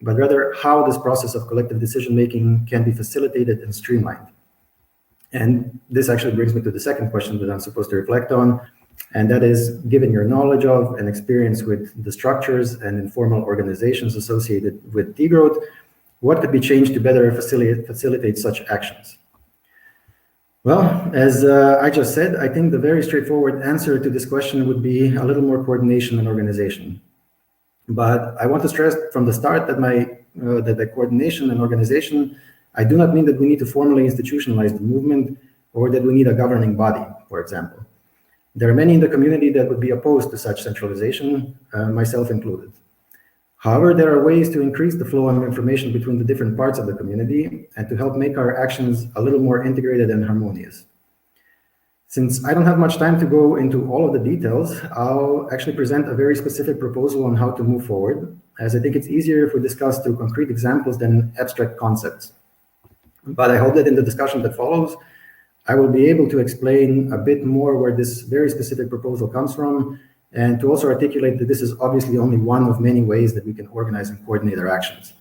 Speaker 5: but rather how this process of collective decision-making can be facilitated and streamlined. And this actually brings me to the second question that I'm supposed to reflect on, and that is, given your knowledge of and experience with the structures and informal organizations associated with degrowth, what could be changed to better facilitate such actions? Well, as I just said, I think the very straightforward answer to this question would be a little more coordination and organization. But I want to stress from the start that that the coordination and organization, I do not mean that we need to formally institutionalize the movement or that we need a governing body, for example. There are many in the community that would be opposed to such centralization, myself included. However, there are ways to increase the flow of information between the different parts of the community and to help make our actions a little more integrated and harmonious. Since I don't have much time to go into all of the details, I'll actually present a very specific proposal on how to move forward, as I think it's easier if we discuss through concrete examples than abstract concepts. But I hope that in the discussion that follows, I will be able to explain a bit more where this very specific proposal comes from, and to also articulate that this is obviously only one of many ways that we can organize and coordinate our actions.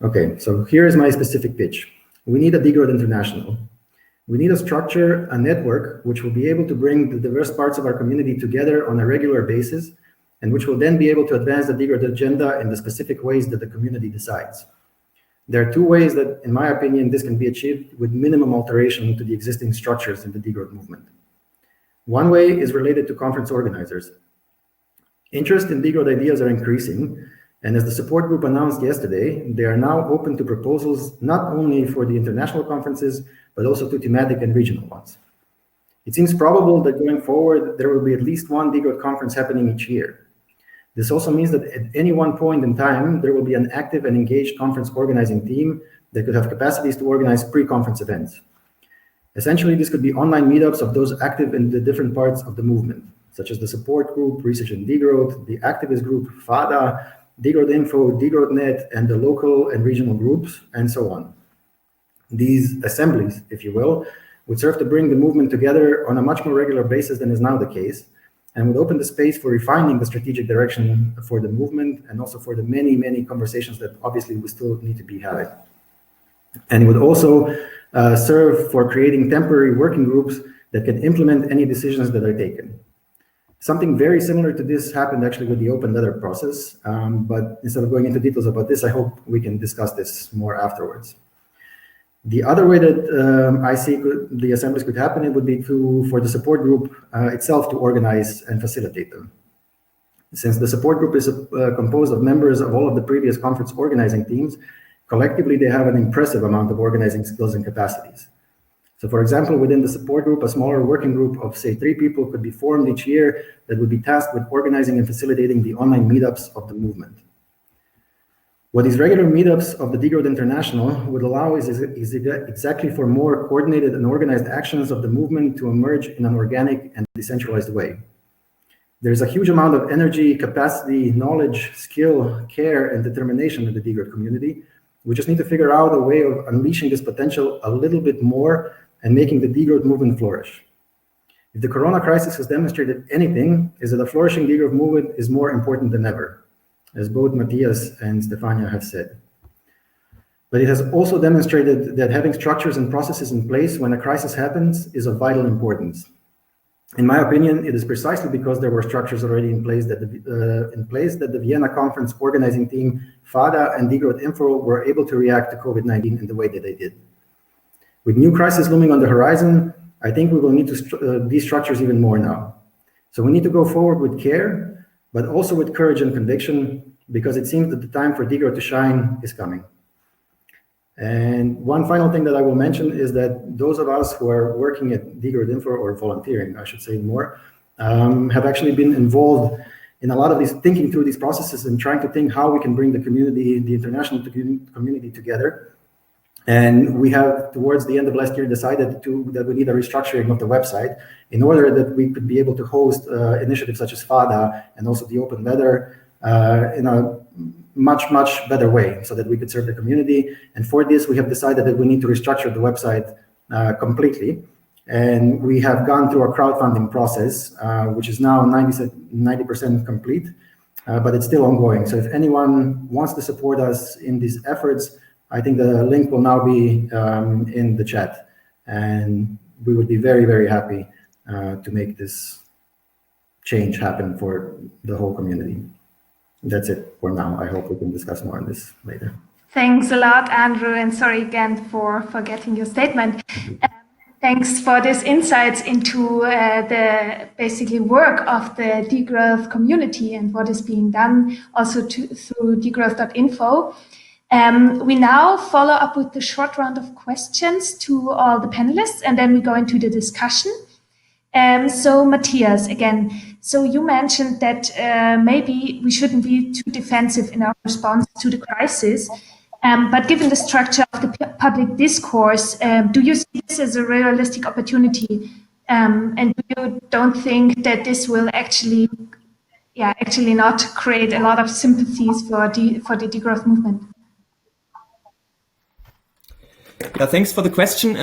Speaker 5: Okay, so here is my specific pitch. We need a Degrowth International. We need a structure, a network, which will be able to bring the diverse parts of our community together on a regular basis, and which will then be able to advance the degrowth agenda in the specific ways that the community decides. There are two ways that, in my opinion, this can be achieved with minimum alteration to the existing structures in the degrowth movement. One way is related to conference organizers. Interest in degrowth ideas are increasing, and as the support group announced yesterday, they are now open to proposals not only for the international conferences, but also to thematic and regional ones. It seems probable that going forward, there will be at least one degrowth conference happening each year. This also means that at any one point in time, there will be an active and engaged conference organizing team that could have capacities to organize pre-conference events. Essentially, this could be online meetups of those active in the different parts of the movement, such as the support group, Research in Degrowth, the activist group, FADA, Degrowth Info, Degrowth Net, and the local and regional groups, and so on. These assemblies, if you will, would serve to bring the movement together on a much more regular basis than is now the case, and would open the space for refining the strategic direction for the movement and also for the many, many conversations that obviously we still need to be having. And it would also serve for creating temporary working groups that can implement any decisions that are taken. Something very similar to this happened actually with the open letter process, but instead of going into details about this, I hope we can discuss this more afterwards. The other way that I see the assemblies could happen, it would be for the support group itself to organize and facilitate them. Since the support group is composed of members of all of the previous conference organizing teams, collectively they have an impressive amount of organizing skills and capacities. So for example, within the support group, a smaller working group of say 3 people could be formed each year that would be tasked with organizing and facilitating the online meetups of the movement. What these regular meetups of the Degrowth International would allow is exactly for more coordinated and organized actions of the movement to emerge in an organic and decentralized way. There's a huge amount of energy, capacity, knowledge, skill, care, and determination in the Degrowth community. We just need to figure out a way of unleashing this potential a little bit more and making the degrowth movement flourish. If the Corona crisis has demonstrated anything, is that a flourishing degrowth movement is more important than ever, as both Matthias and Stefania have said. But it has also demonstrated that having structures and processes in place when a crisis happens is of vital importance. In my opinion, it is precisely because there were structures already in place that the Vienna conference organizing team, FADA and Degrowth Info were able to react to COVID-19 in the way that they did. With new crisis looming on the horizon, I think we will need to these structures even more now. So we need to go forward with care, but also with courage and conviction, because it seems that the time for Degrowth to shine is coming. And one final thing that I will mention is that those of us who are working at Degrowth Info, or volunteering, I should say more, have actually been involved in a lot of these, thinking through these processes and trying to think how we can bring the community, the international community together. And we have, towards the end of last year, decided that we need a restructuring of the website in order that we could be able to host initiatives such as FADA and also the Open Weather in a much better way, so that we could serve the community. And for this, we have decided that we need to restructure the website completely. And we have gone through a crowdfunding process, which is now 90% complete, but it's still ongoing. So if anyone wants to support us in these efforts, I think the link will now be in the chat, and we would be very happy to make this change happen for the whole community. That's it for now. I hope we can discuss more on this later.
Speaker 1: Thanks a lot, Andrew, and sorry again for forgetting your statement. Thanks for this insights into the basically work of the Degrowth community and what is being done also through degrowth.info. We now follow up with the short round of questions to all the panelists, and then we go into the discussion. So Matthias, again, so you mentioned that maybe we shouldn't be too defensive in our response to the crisis, but given the structure of the public discourse, do you see this as a realistic opportunity? And you don't think that this will actually not create a lot of sympathies for the degrowth movement?
Speaker 2: Yeah, thanks for the question.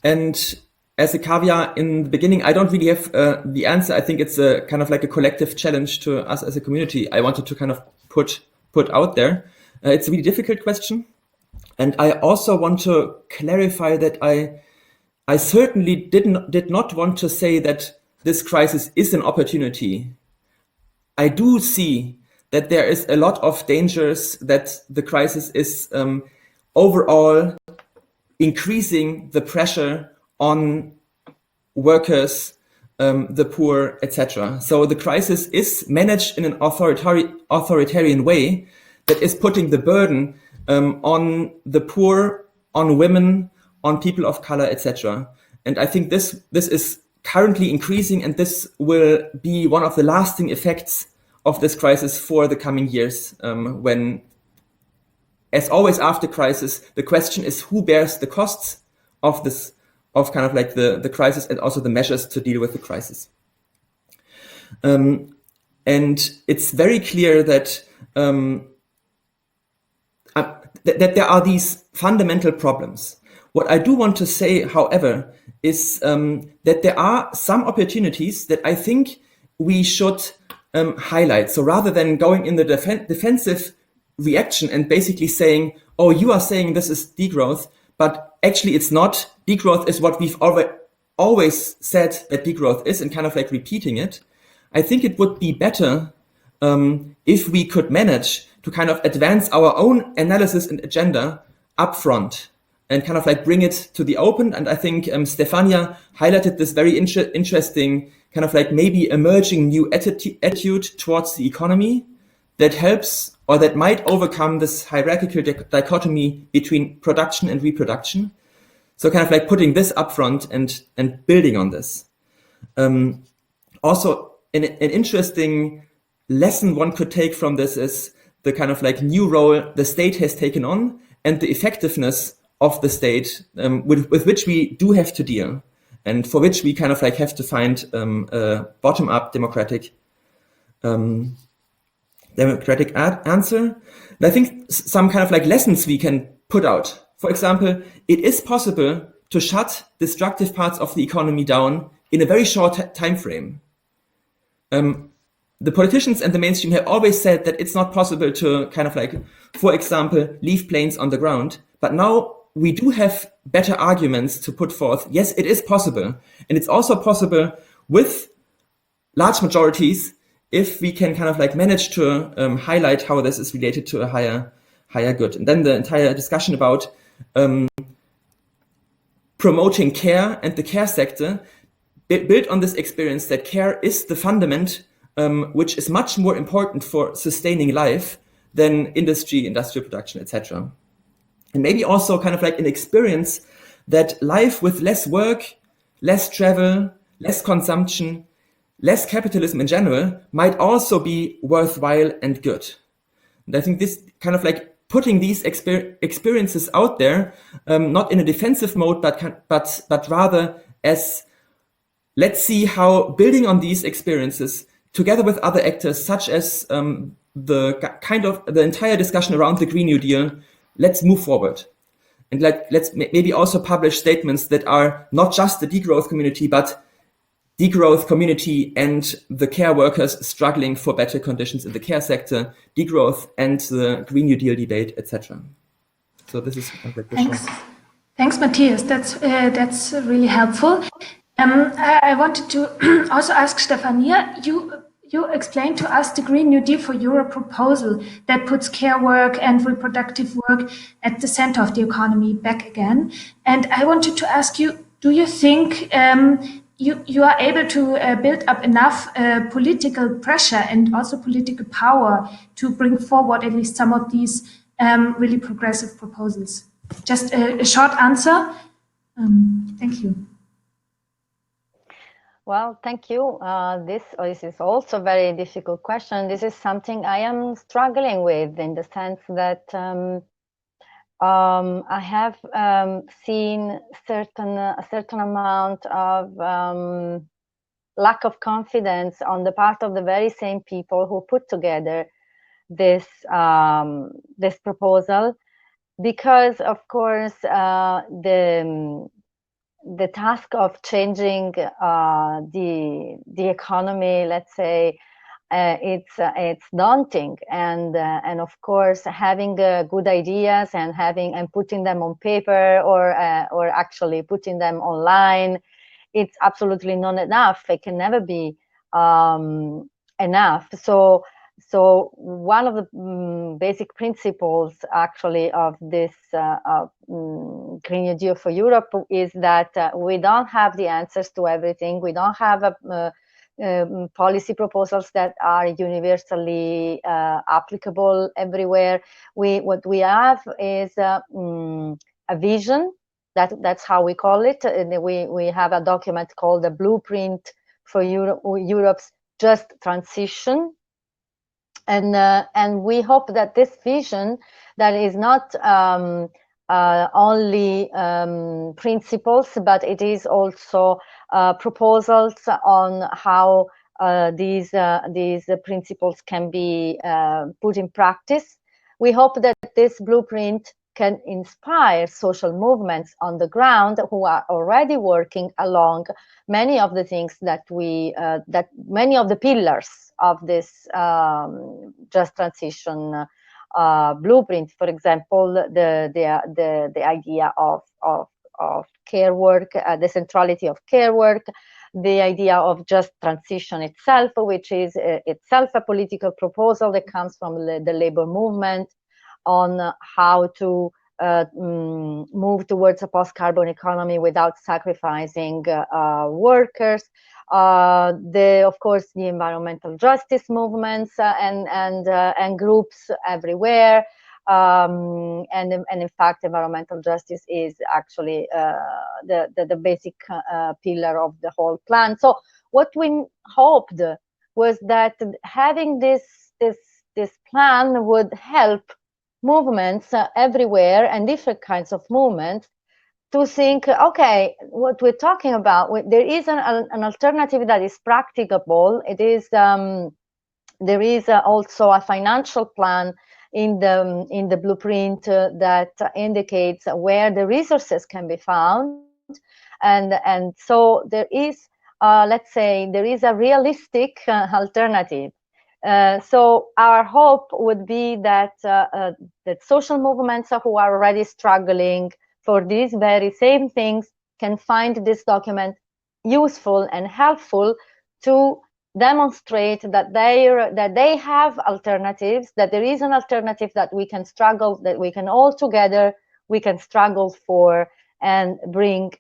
Speaker 2: And as a caveat in the beginning, I don't really have the answer. I think it's a kind of like a collective challenge to us as a community. I wanted to kind of put out there. It's a really difficult question. And I also want to clarify that I certainly did not want to say that this crisis is an opportunity. I do see that there is a lot of dangers, that the crisis is overall increasing the pressure on workers, the poor, etc. So the crisis is managed in an authoritarian way that is putting the burden on the poor, on women, on people of color, etc. And I think this is currently increasing, and this will be one of the lasting effects of this crisis for the coming years, when, as always after crisis, the question is who bears the costs of this, of kind of like the crisis, and also the measures to deal with the crisis. And it's very clear that that there are these fundamental problems. What I do want to say, however, is that there are some opportunities that I think we should highlight. So rather than going in the defensive reaction and basically saying, oh, you are saying this is degrowth, but actually it's not. Degrowth is what we've always said that degrowth is, and kind of like repeating it. I think it would be better if we could manage to kind of advance our own analysis and agenda upfront and kind of like bring it to the open. And I think Stefania highlighted this very interesting kind of like maybe emerging new attitude towards the economy that helps or that might overcome this hierarchical dichotomy between production and reproduction. So kind of like putting this upfront and building on this. Also, an interesting lesson one could take from this is the kind of like new role the state has taken on and the effectiveness of the state with which we do have to deal, and for which we kind of like have to find a bottom-up democratic answer. And I think some kind of like lessons we can put out. For example, it is possible to shut destructive parts of the economy down in a very short time frame. The politicians and the mainstream have always said that it's not possible to kind of like, for example, leave planes on the ground. But now we do have better arguments to put forth. Yes, it is possible. And it's also possible with large majorities if we can kind of like manage to highlight how this is related to a higher good. And then the entire discussion about promoting care and the care sector built on this experience that care is the fundament which is much more important for sustaining life than industry, industrial production, etc. And maybe also kind of like an experience that life with less work, less travel, less consumption, less capitalism in general might also be worthwhile and good. And I think this kind of like putting these experiences out there, not in a defensive mode, but rather as, let's see how building on these experiences together with other actors, such as the entire discussion around the Green New Deal, let's move forward. And let's maybe also publish statements that are not just the degrowth community, but degrowth community and the care workers struggling for better conditions in the care sector, degrowth and the Green New Deal debate, etc. So this is
Speaker 1: Thanks, Matthias. That's really helpful. I wanted to also ask Stefania. You explained to us the Green New Deal for Europe proposal that puts care work and reproductive work at the center of the economy back again. And I wanted to ask you, do you think you are able to build up enough political pressure and also political power to bring forward at least some of these really progressive proposals? Just a short answer. Thank you.
Speaker 3: Well, thank you. This is also a very difficult question. This is something I am struggling with, in the sense that I have seen a certain amount of lack of confidence on the part of the very same people who put together this this proposal, because of course the task of changing the economy, let's say, it's daunting, and of course having good ideas and putting them on paper or actually putting them online, it's absolutely not enough. It can never be enough. So one of the basic principles actually of this Green New Deal for Europe is that we don't have the answers to everything. We don't have policy proposals that are universally applicable everywhere. What we have is a vision. That's how we call it. We have a document called the Blueprint for Europe's Just Transition. And we hope that this vision, that is not only principles, but it is also proposals on how these principles can be put in practice. We hope that this blueprint can inspire social movements on the ground who are already working along many of the things that many of the pillars of this just transition blueprint. For example, the idea of care work, the centrality of care work, the idea of just transition itself, which is itself a political proposal that comes from the labor movement on how to move towards a post-carbon economy without sacrificing workers. Of course, the environmental justice movements and groups everywhere. And in fact, environmental justice is actually the basic pillar of the whole plan. So what we hoped was that having this plan would help movements everywhere, and different kinds of movements, to think, okay, what we're talking about, there is an alternative that is practicable. It is there is also a financial plan in the blueprint that indicates where the resources can be found, and so there is, let's say, there is a realistic alternative. So our hope would be that that social movements who are already struggling for these very same things can find this document useful and helpful to demonstrate that they have alternatives, that there is an alternative that we can struggle, that we can all together, we can struggle for and bring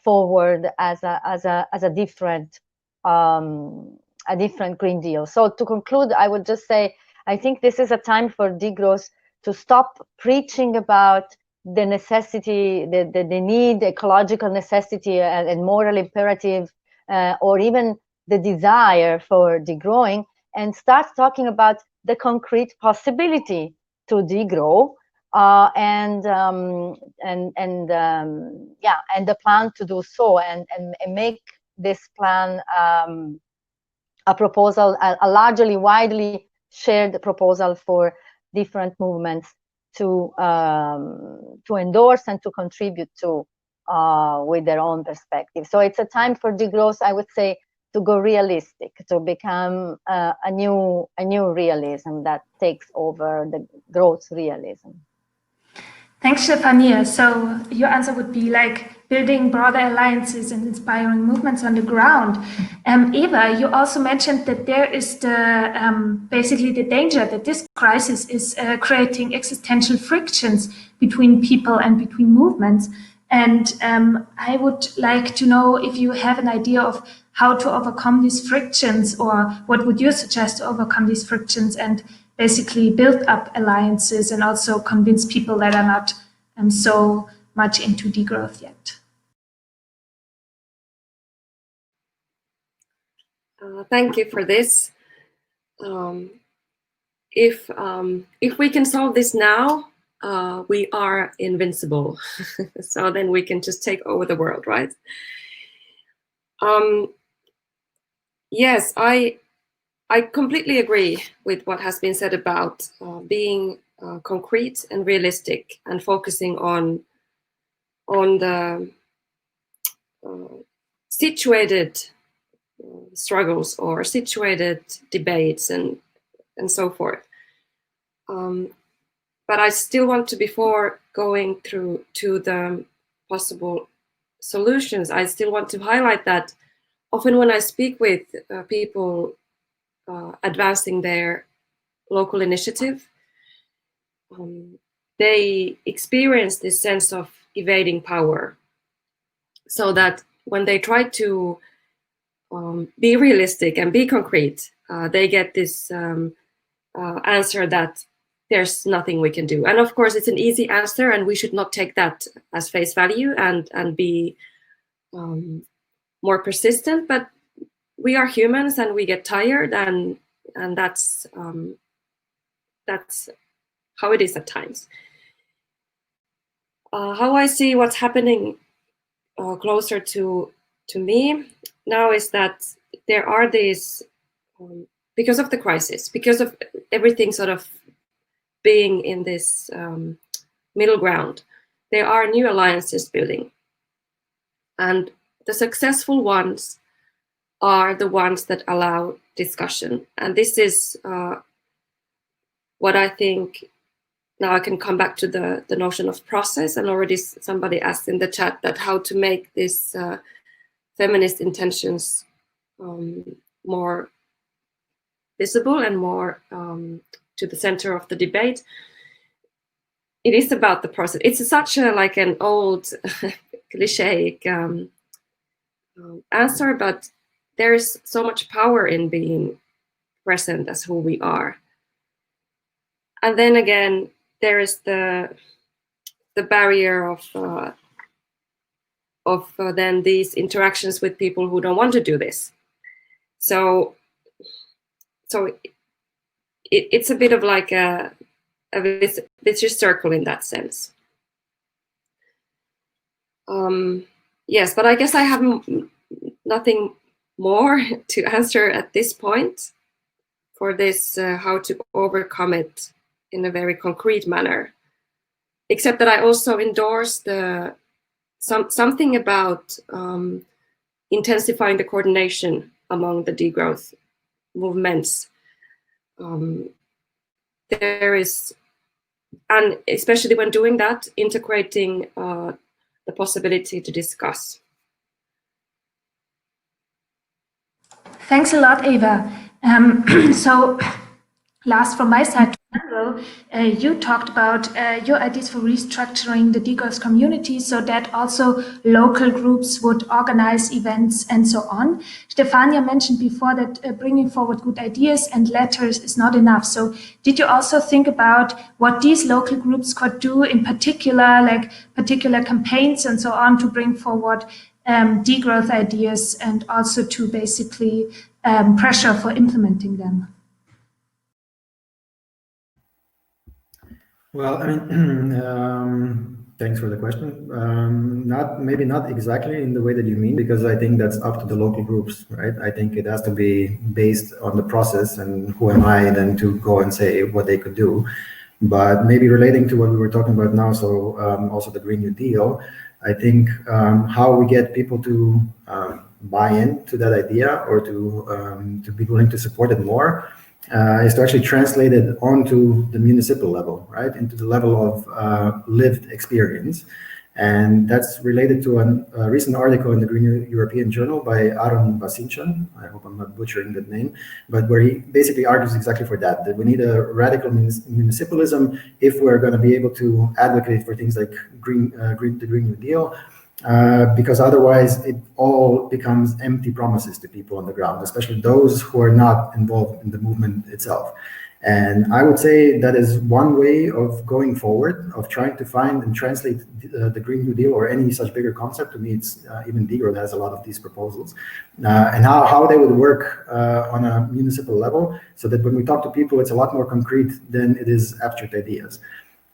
Speaker 3: forward as a different Green Deal. So to conclude, I would just say, I think this is a time for Degrowth to stop preaching about the necessity, the need, ecological necessity and moral imperative, or even the desire for degrowing, and start talking about the concrete possibility to degrow, and the plan to do so, and make this plan a proposal, a largely widely shared proposal for different movements to endorse and to contribute to with their own perspective. So it's a time for degrowth, I would say, to go realistic, to become a new realism that takes over the growth realism.
Speaker 1: Thanks, Stefania. So your answer would be like building broader alliances and inspiring movements on the ground. Eeva, you also mentioned that there is the basically the danger that this crisis is creating existential frictions between people and between movements. And I would like to know if you have an idea of how to overcome these frictions, or what would you suggest to overcome these frictions and basically build up alliances and also convince people that are not so much into degrowth yet.
Speaker 4: Thank you for this. If we can solve this now, we are invincible. So then we can just take over the world, right? Yes, I completely agree with what has been said about being concrete and realistic and focusing on the situated struggles or situated debates and so forth. But I still want to, before going through to the possible solutions, I still want to highlight that often when I speak with people advancing their local initiative, they experience this sense of evading power. So that when they try to be realistic and be concrete, they get this answer that there's nothing we can do. And of course, it's an easy answer, and we should not take that as face value and be more persistent. But we are humans, and we get tired, and that's how it is at times. How I see what's happening closer to me now is that there are these, because of the crisis, because of everything sort of being in this middle ground, there are new alliances building. And the successful ones are the ones that allow discussion. And this is what I think. Now I can come back to the notion of process, and already somebody asked in the chat that how to make this feminist intentions more visible and more to the center of the debate. It is about the process. It's such a like an old cliche answer, but there is so much power in being present as who we are. And then again, there is the barrier of then these interactions with people who don't want to do this. So it's a bit of like a vicious circle in that sense. Yes, but I guess I have nothing more to answer at this point for this, how to overcome it in a very concrete manner, except that I also endorse something about intensifying the coordination among the degrowth movements. There is, and especially when doing that, integrating the possibility to discuss.
Speaker 1: Thanks a lot, Eeva. So last from my side, Andro, you talked about your ideas for restructuring the degrowth community so that also local groups would organize events and so on. Stefania mentioned before that bringing forward good ideas and letters is not enough. So did you also think about what these local groups could do in particular, like particular campaigns and so on, to bring forward degrowth ideas and also to basically pressure for implementing them?
Speaker 5: Well, I mean, thanks for the question. Maybe not exactly in the way that you mean, because I think that's up to the local groups, right? I think it has to be based on the process, and who am I then to go and say what they could do. But maybe relating to what we were talking about now, so also the Green New Deal, I think how we get people to buy into that idea, or to be willing to support it more, is to actually translate it onto the municipal level, right? Into the level of lived experience. And that's related to a recent article in the Green European Journal by Aron Vasinchan. I hope I'm not butchering that name, but where he basically argues exactly for that we need a radical municipalism if we're going to be able to advocate for things like the Green New Deal, because otherwise it all becomes empty promises to people on the ground, especially those who are not involved in the movement itself. And I would say that is one way of going forward, of trying to find and translate the Green New Deal or any such bigger concept. To me, it's even Degrowth has a lot of these proposals, and how they would work on a municipal level, so that when we talk to people, it's a lot more concrete than it is abstract ideas.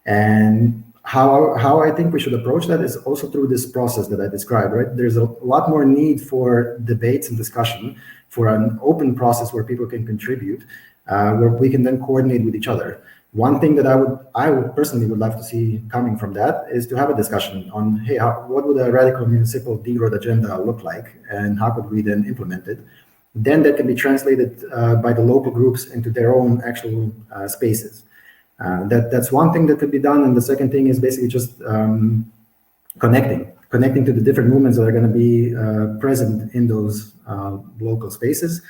Speaker 5: And how I think we should approach that is also through this process that I described, right? There's a lot more need for debates and discussion, for an open process where people can contribute, where we can then coordinate with each other. One thing that I would personally would love to see coming from that is to have a discussion on, hey, what would a radical municipal degrowth agenda look like, and how could we then implement it? Then that can be translated by the local groups into their own actual spaces. That's one thing that could be done. And the second thing is basically just connecting to the different movements that are going to be present in those local spaces.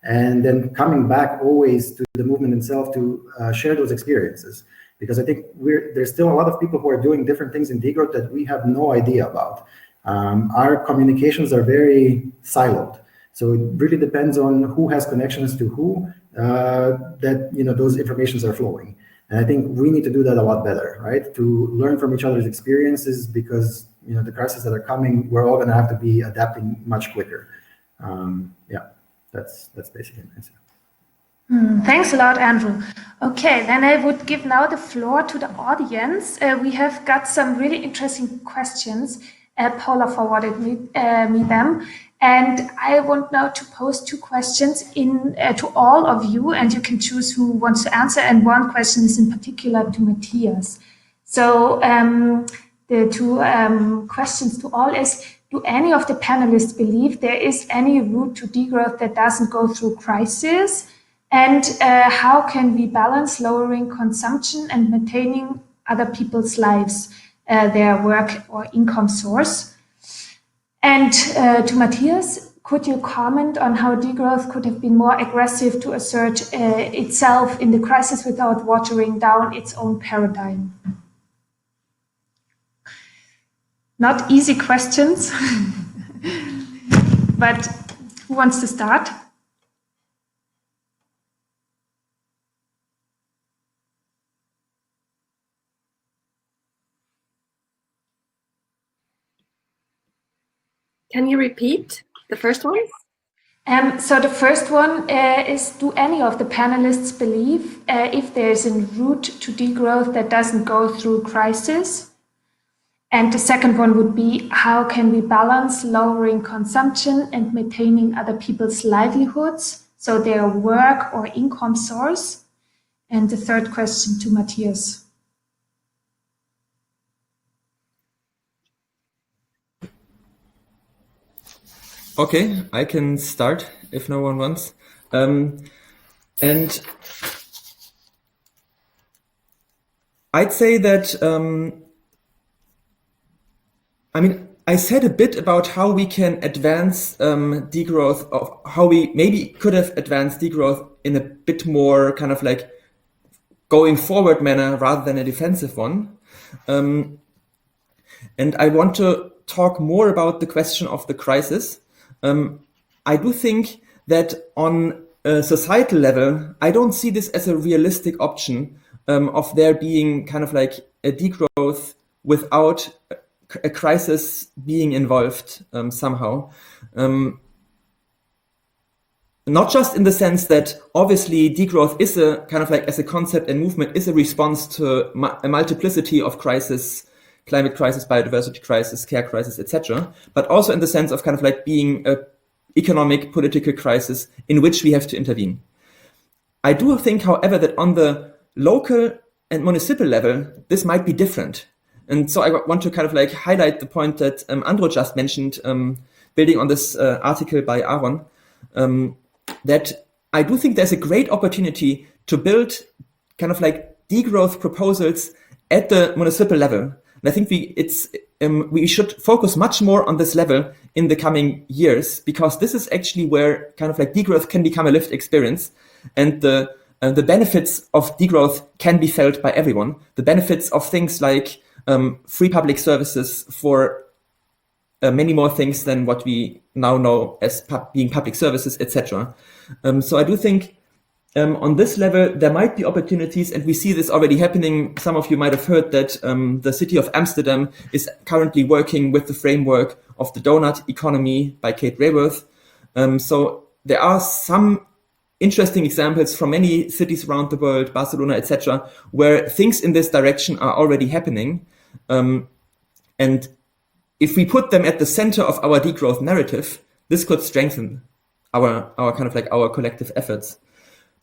Speaker 5: And then coming back always to the movement itself to share those experiences. Because I think there's still a lot of people who are doing different things in Degrowth that we have no idea about. Our communications are very siloed. So it really depends on who has connections to who, that those informations are flowing. And I think we need to do that a lot better, right? To learn from each other's experiences, because the crises that are coming, we're all going to have to be adapting much quicker. That's basically my answer.
Speaker 1: Thanks a lot, Andrew. Okay, then I would give now the floor to the audience. We have got some really interesting questions. Paula forwarded me them. And I want now to pose two questions to all of you, and you can choose who wants to answer. And one question is in particular to Matthias. So the two questions to all is, do any of the panelists believe there is any route to degrowth that doesn't go through crisis? And how can we balance lowering consumption and maintaining other people's lives, their work or income source? And to Matthias, could you comment on how degrowth could have been more aggressive to assert itself in the crisis without watering down its own paradigm? Not easy questions, but who wants to start?
Speaker 4: Can you repeat the first one?
Speaker 1: So the first one is, do any of the panelists believe if there's a route to degrowth that doesn't go through crisis? And the second one would be, how can we balance lowering consumption and maintaining other people's livelihoods, so their work or income source? And the third question to Matthias.
Speaker 2: Okay, I can start if no one wants. And I'd say that, I said a bit about how we can advance degrowth, of how we maybe could have advanced degrowth in a bit more kind of like going forward manner rather than a defensive one. And I want to talk more about the question of the crisis. I do think that on a societal level, I don't see this as a realistic option of there being kind of like a degrowth without a crisis being involved somehow. not just in the sense that obviously degrowth is a kind of like as a concept and movement is a response to a multiplicity of crises, climate crisis, biodiversity crisis, care crisis, etc., but also in the sense of kind of like being a economic, political crisis in which we have to intervene. I do think, however, that on the local and municipal level, this might be different. And so I want to kind of like highlight the point that Andro just mentioned, building on this article by Aaron, that I do think there's a great opportunity to build kind of like degrowth proposals at the municipal level. And I think we should focus much more on this level in the coming years, because this is actually where kind of like degrowth can become a lived experience, and the benefits of degrowth can be felt by everyone. The benefits of things like free public services for many more things than what we now know as being public services, etc. So I do think on this level, there might be opportunities, and we see this already happening. Some of you might have heard that the city of Amsterdam is currently working with the framework of the donut economy by Kate Raworth. So there are some interesting examples from many cities around the world, Barcelona, etc., where things in this direction are already happening. And if we put them at the center of our degrowth narrative, this could strengthen our kind of like our collective efforts.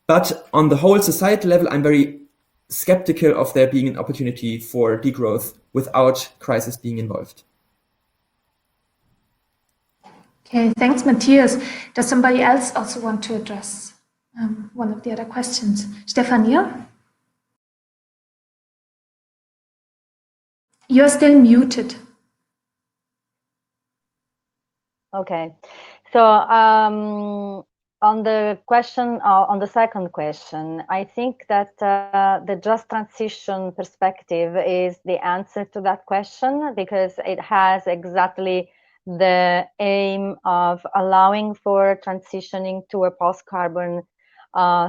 Speaker 2: But on the whole society level, I'm very skeptical of there being an opportunity for degrowth without crisis being involved.
Speaker 1: Okay, thanks, Matthias. Does somebody else also want to address one of the other questions? Stefania? You're still muted.
Speaker 3: Okay, so on the question, on the second question, I think that the just transition perspective is the answer to that question, because it has exactly the aim of allowing for transitioning to a post-carbon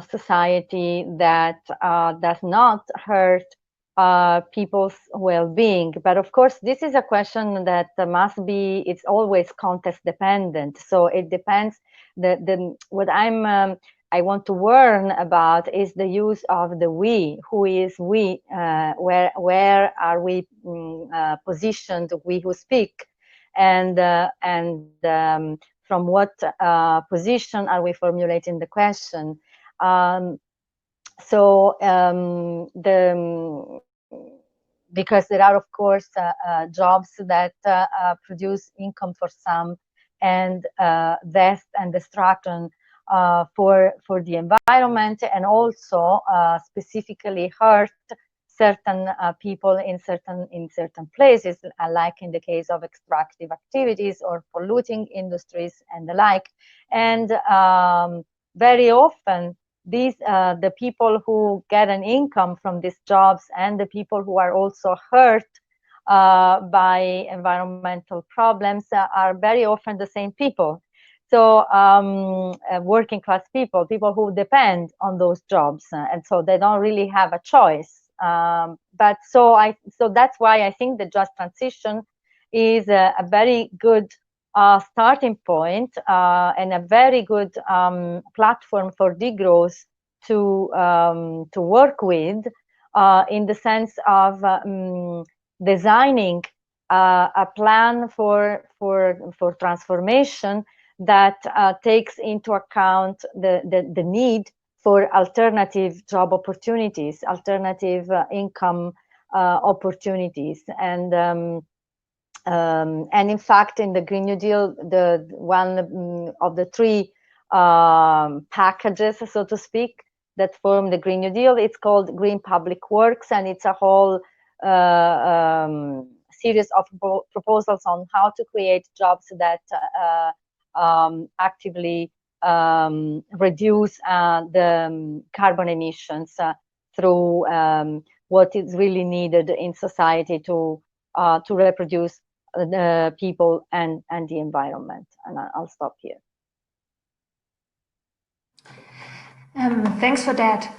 Speaker 3: society that does not hurt people's well-being. But of course, this is a question that must be, it's always context dependent. So it depends. What I want to warn about is the use of the we. Who is we? Where are we positioned? We who speak, and from what position are we formulating the question? Because there are, of course, jobs that produce income for some and death and destruction for the environment, and also specifically hurt certain people in certain places, like in the case of extractive activities or polluting industries and the like. And very often, these the people who get an income from these jobs and the people who are also hurt by environmental problems are very often the same people. So working class people who depend on those jobs, and so they don't really have a choice. But so that's why I think the just transition is a very good starting point and a very good platform for degrowth to work with, in the sense of designing a plan for transformation that takes into account the need for alternative job opportunities, alternative income opportunities, and in fact, in the Green New Deal, the one of the three packages, so to speak, that form the Green New Deal, it's called Green Public Works, and it's a whole series of proposals on how to create jobs that actively reduce the carbon emissions through what is really needed in society to reproduce the people and the environment. And I'll stop here.
Speaker 1: Thanks for that.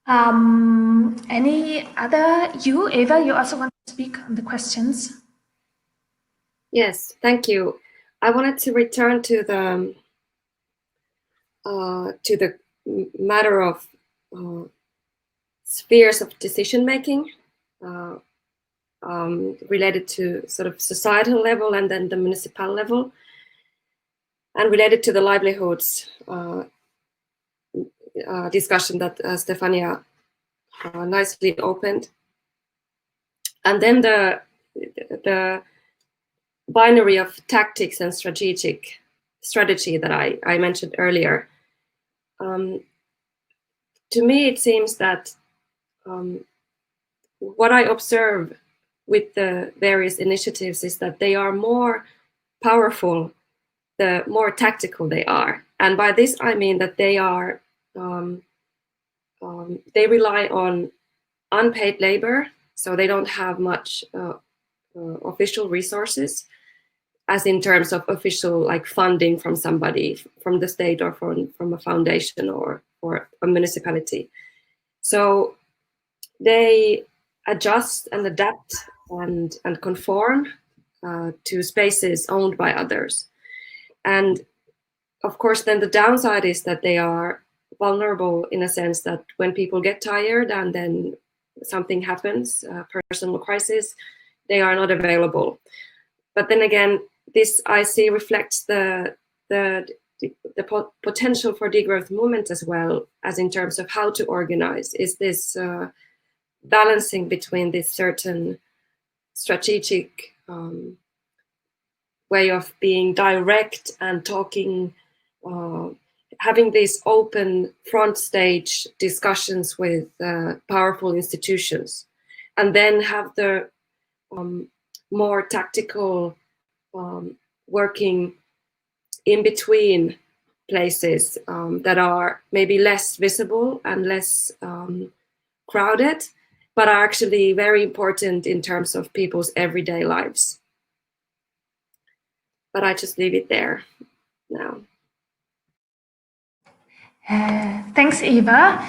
Speaker 1: Any other? Eva, you also want to speak on the questions?
Speaker 4: Yes, thank you. I wanted to return to to the matter of spheres of decision making, related to sort of societal level and then the municipal level, and related to the livelihoods discussion that Stefania nicely opened. And then the binary of tactics and strategy that I mentioned earlier. To me, it seems that what I observe with the various initiatives is that they are more powerful the more tactical they are. And by this, I mean that they are they rely on unpaid labor, so they don't have much official resources, as in terms of official like funding from somebody, from the state or from a foundation or a municipality. So they adjust and adapt and conform to spaces owned by others. And of course, then the downside is that they are vulnerable in a sense that when people get tired and then something happens, personal crisis, they are not available. But then again, this I see reflects the potential for degrowth movement as well, as in terms of how to organize. Is this balancing between this certain strategic way of being direct and talking, having these open front stage discussions with powerful institutions, and then have the more tactical working in between places that are maybe less visible and less crowded, but are actually very important in terms of people's everyday lives. But I just leave it there now.
Speaker 1: Thanks, Eeva.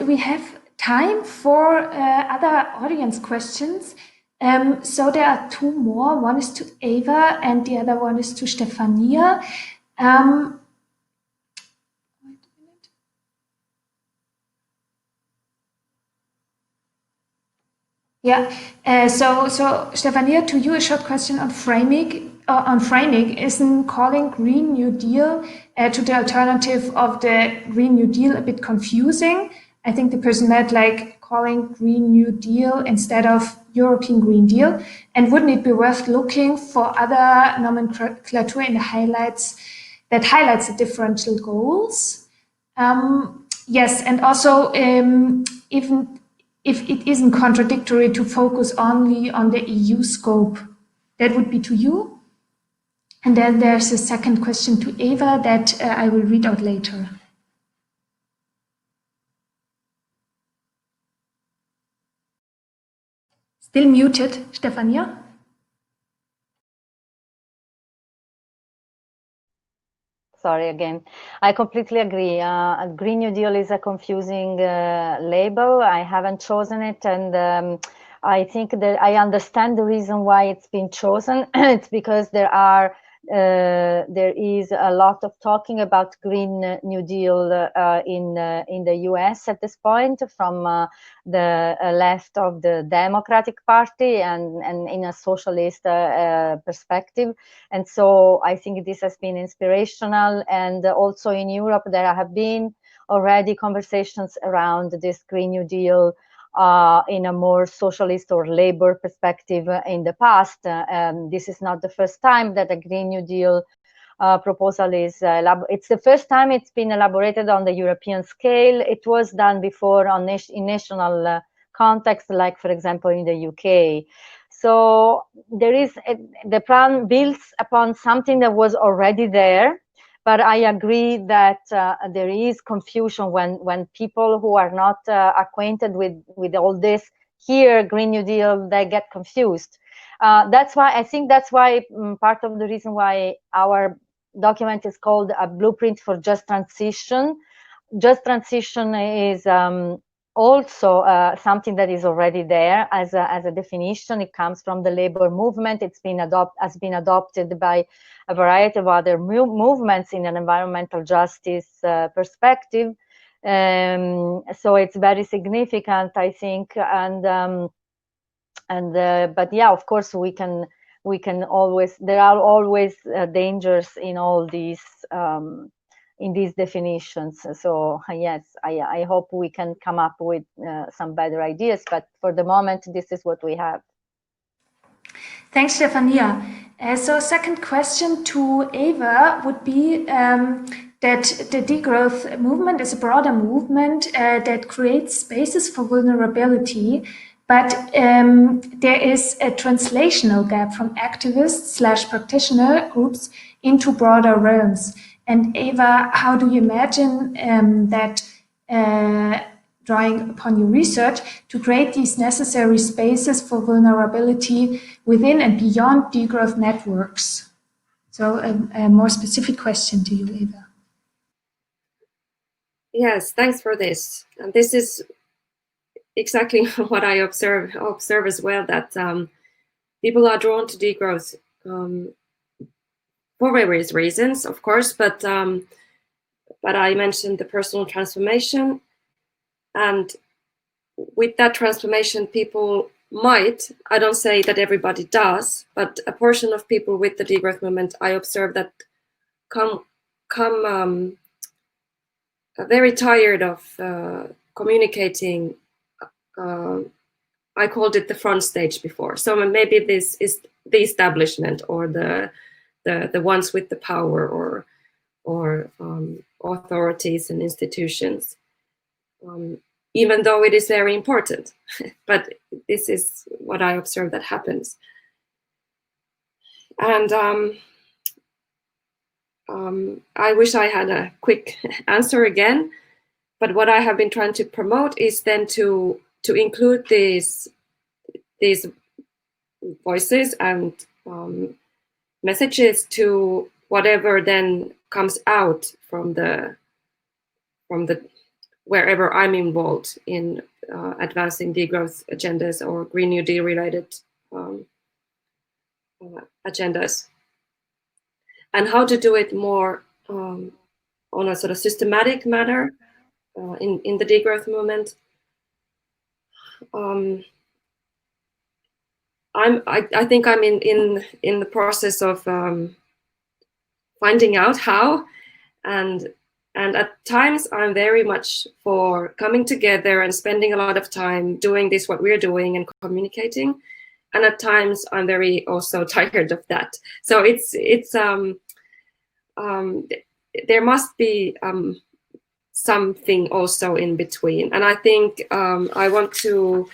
Speaker 1: We have time for other audience questions. So there are two more. One is to Eeva and the other one is to Stefania. Wait a minute. Yeah. So Stefania, to you, a short question on framing. Isn't calling Green New Deal to the alternative of the Green New Deal a bit confusing? I think the person meant like calling Green New Deal instead of European Green Deal. And wouldn't it be worth looking for other nomenclature in the highlights that highlights the differential goals? Yes, and also even if it isn't contradictory to focus only on the EU scope, that would be to you. And then there's a second question to Eeva that I will read out later. Still muted, Stefania?
Speaker 3: Sorry again. I completely agree. Green New Deal is a confusing label. I haven't chosen it, and I think that I understand the reason why it's been chosen. It's because there is a lot of talking about Green New Deal in the US at this point, from the left of the Democratic Party and in a socialist perspective. And so I think this has been inspirational. And also in Europe, there have been already conversations around this Green New Deal in a more socialist or labor perspective in the past. This is not the first time that a Green New Deal proposal is it's the first time it's been elaborated on the European scale. It was done before in national context, like for example in the UK. So there is the plan builds upon something that was already there. But I agree that there is confusion when people who are not acquainted with all this hear Green New Deal, they get confused. That's why part of the reason why our document is called a blueprint for just transition. Just transition is also something that is already there as a definition. It comes from the labor movement. Has been adopted by a variety of other movements in an environmental justice perspective. So it's very significant, I think, but yeah, of course, we can always, there are always dangers in all these in these definitions. So yes, I hope we can come up with some better ideas, but for the moment, this is what we have.
Speaker 1: Thanks, Stefania. So second question to Eeva would be that the degrowth movement is a broader movement that creates spaces for vulnerability, but there is a translational gap from activist/practitioner groups into broader realms. And Eeva, how do you imagine that drawing upon your research to create these necessary spaces for vulnerability within and beyond degrowth networks? So a more specific question to you, Eeva.
Speaker 4: Yes, thanks for this. And this is exactly what I observe as well, that people are drawn to degrowth for various reasons, of course, but I mentioned the personal transformation, and with that transformation, people might, I don't say that everybody does, but a portion of people with the degrowth movement, I observe that come very tired of communicating. I called it the front stage before. So maybe this is the establishment or the ones with the power or authorities and institutions. Even though it is very important, but this is what I observe that happens. And I wish I had a quick answer again, but what I have been trying to promote is then to include these voices and messages to whatever then comes out from the wherever I'm involved in advancing degrowth agendas or Green New Deal related agendas, and how to do it more on a sort of systematic manner in the degrowth movement. I think I'm in the process of finding out how, and at times I'm very much for coming together and spending a lot of time doing this, what we're doing, and communicating. And at times I'm very also tired of that. So there must be something also in between. And I think I want to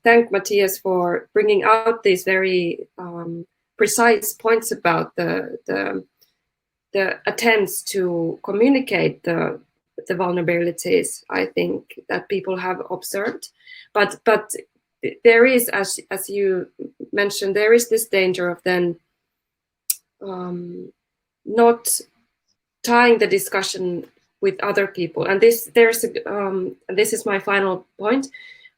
Speaker 4: thank Matthias for bringing out these very precise points about the attempts to communicate the vulnerabilities, I think, that people have observed. But there is, as you mentioned, there is this danger of then not tying the discussion with other people. And this is my final point.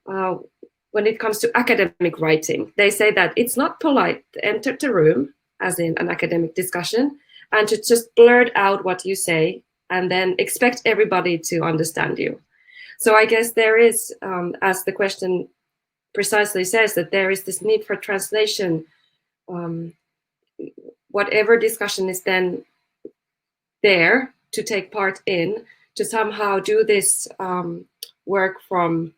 Speaker 4: When it comes to academic writing, they say that it's not polite to enter the room, as in an academic discussion, and to just blurt out what you say and then expect everybody to understand you. So I guess there is, as the question precisely says, that there is this need for translation. Whatever discussion is then there to take part in, to somehow do this work from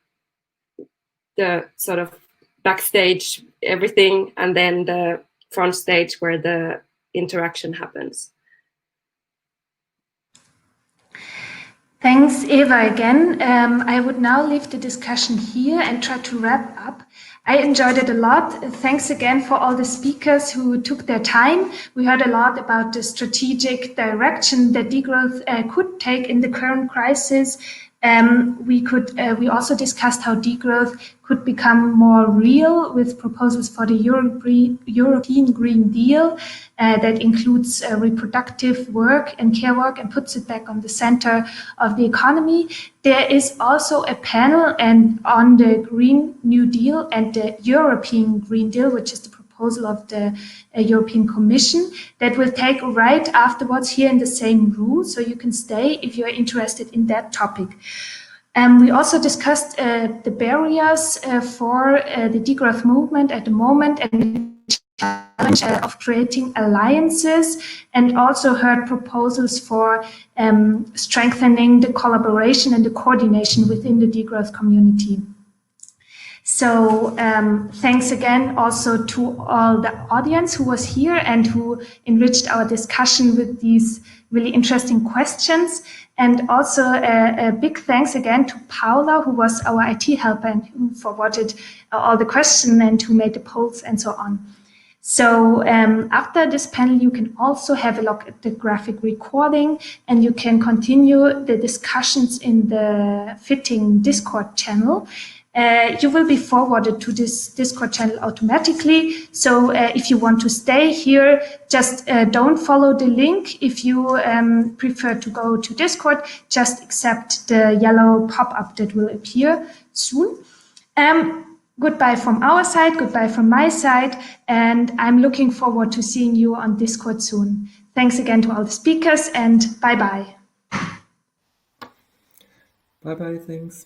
Speaker 4: the sort of backstage, everything, and then the front stage where the interaction happens.
Speaker 1: Thanks, Eeva, again. I would now leave the discussion here and try to wrap up. I enjoyed it a lot. Thanks again for all the speakers who took their time. We heard a lot about the strategic direction that degrowth could take in the current crisis, We also discussed how degrowth could become more real with proposals for the European Green Deal that includes reproductive work and care work and puts it back on the center of the economy. There is also a panel on the Green New Deal and the European Green Deal, which is the proposal of the European Commission, that will take right afterwards here in the same room, so you can stay if you're interested in that topic. We also discussed the barriers for the degrowth movement at the moment and the challenge of creating alliances, and also heard proposals for strengthening the collaboration and the coordination within the degrowth community. So thanks again also to all the audience who was here and who enriched our discussion with these really interesting questions. And also a big thanks again to Paula, who was our IT helper and who forwarded all the questions and who made the polls and so on. So after this panel, you can also have a look at the graphic recording, and you can continue the discussions in the fitting Discord channel. You will be forwarded to this Discord channel automatically. So if you want to stay here, just don't follow the link. If you prefer to go to Discord, just accept the yellow pop-up that will appear soon. Goodbye from our side, goodbye from my side, and I'm looking forward to seeing you on Discord soon. Thanks again to all the speakers, and bye-bye.
Speaker 2: Bye-bye, thanks.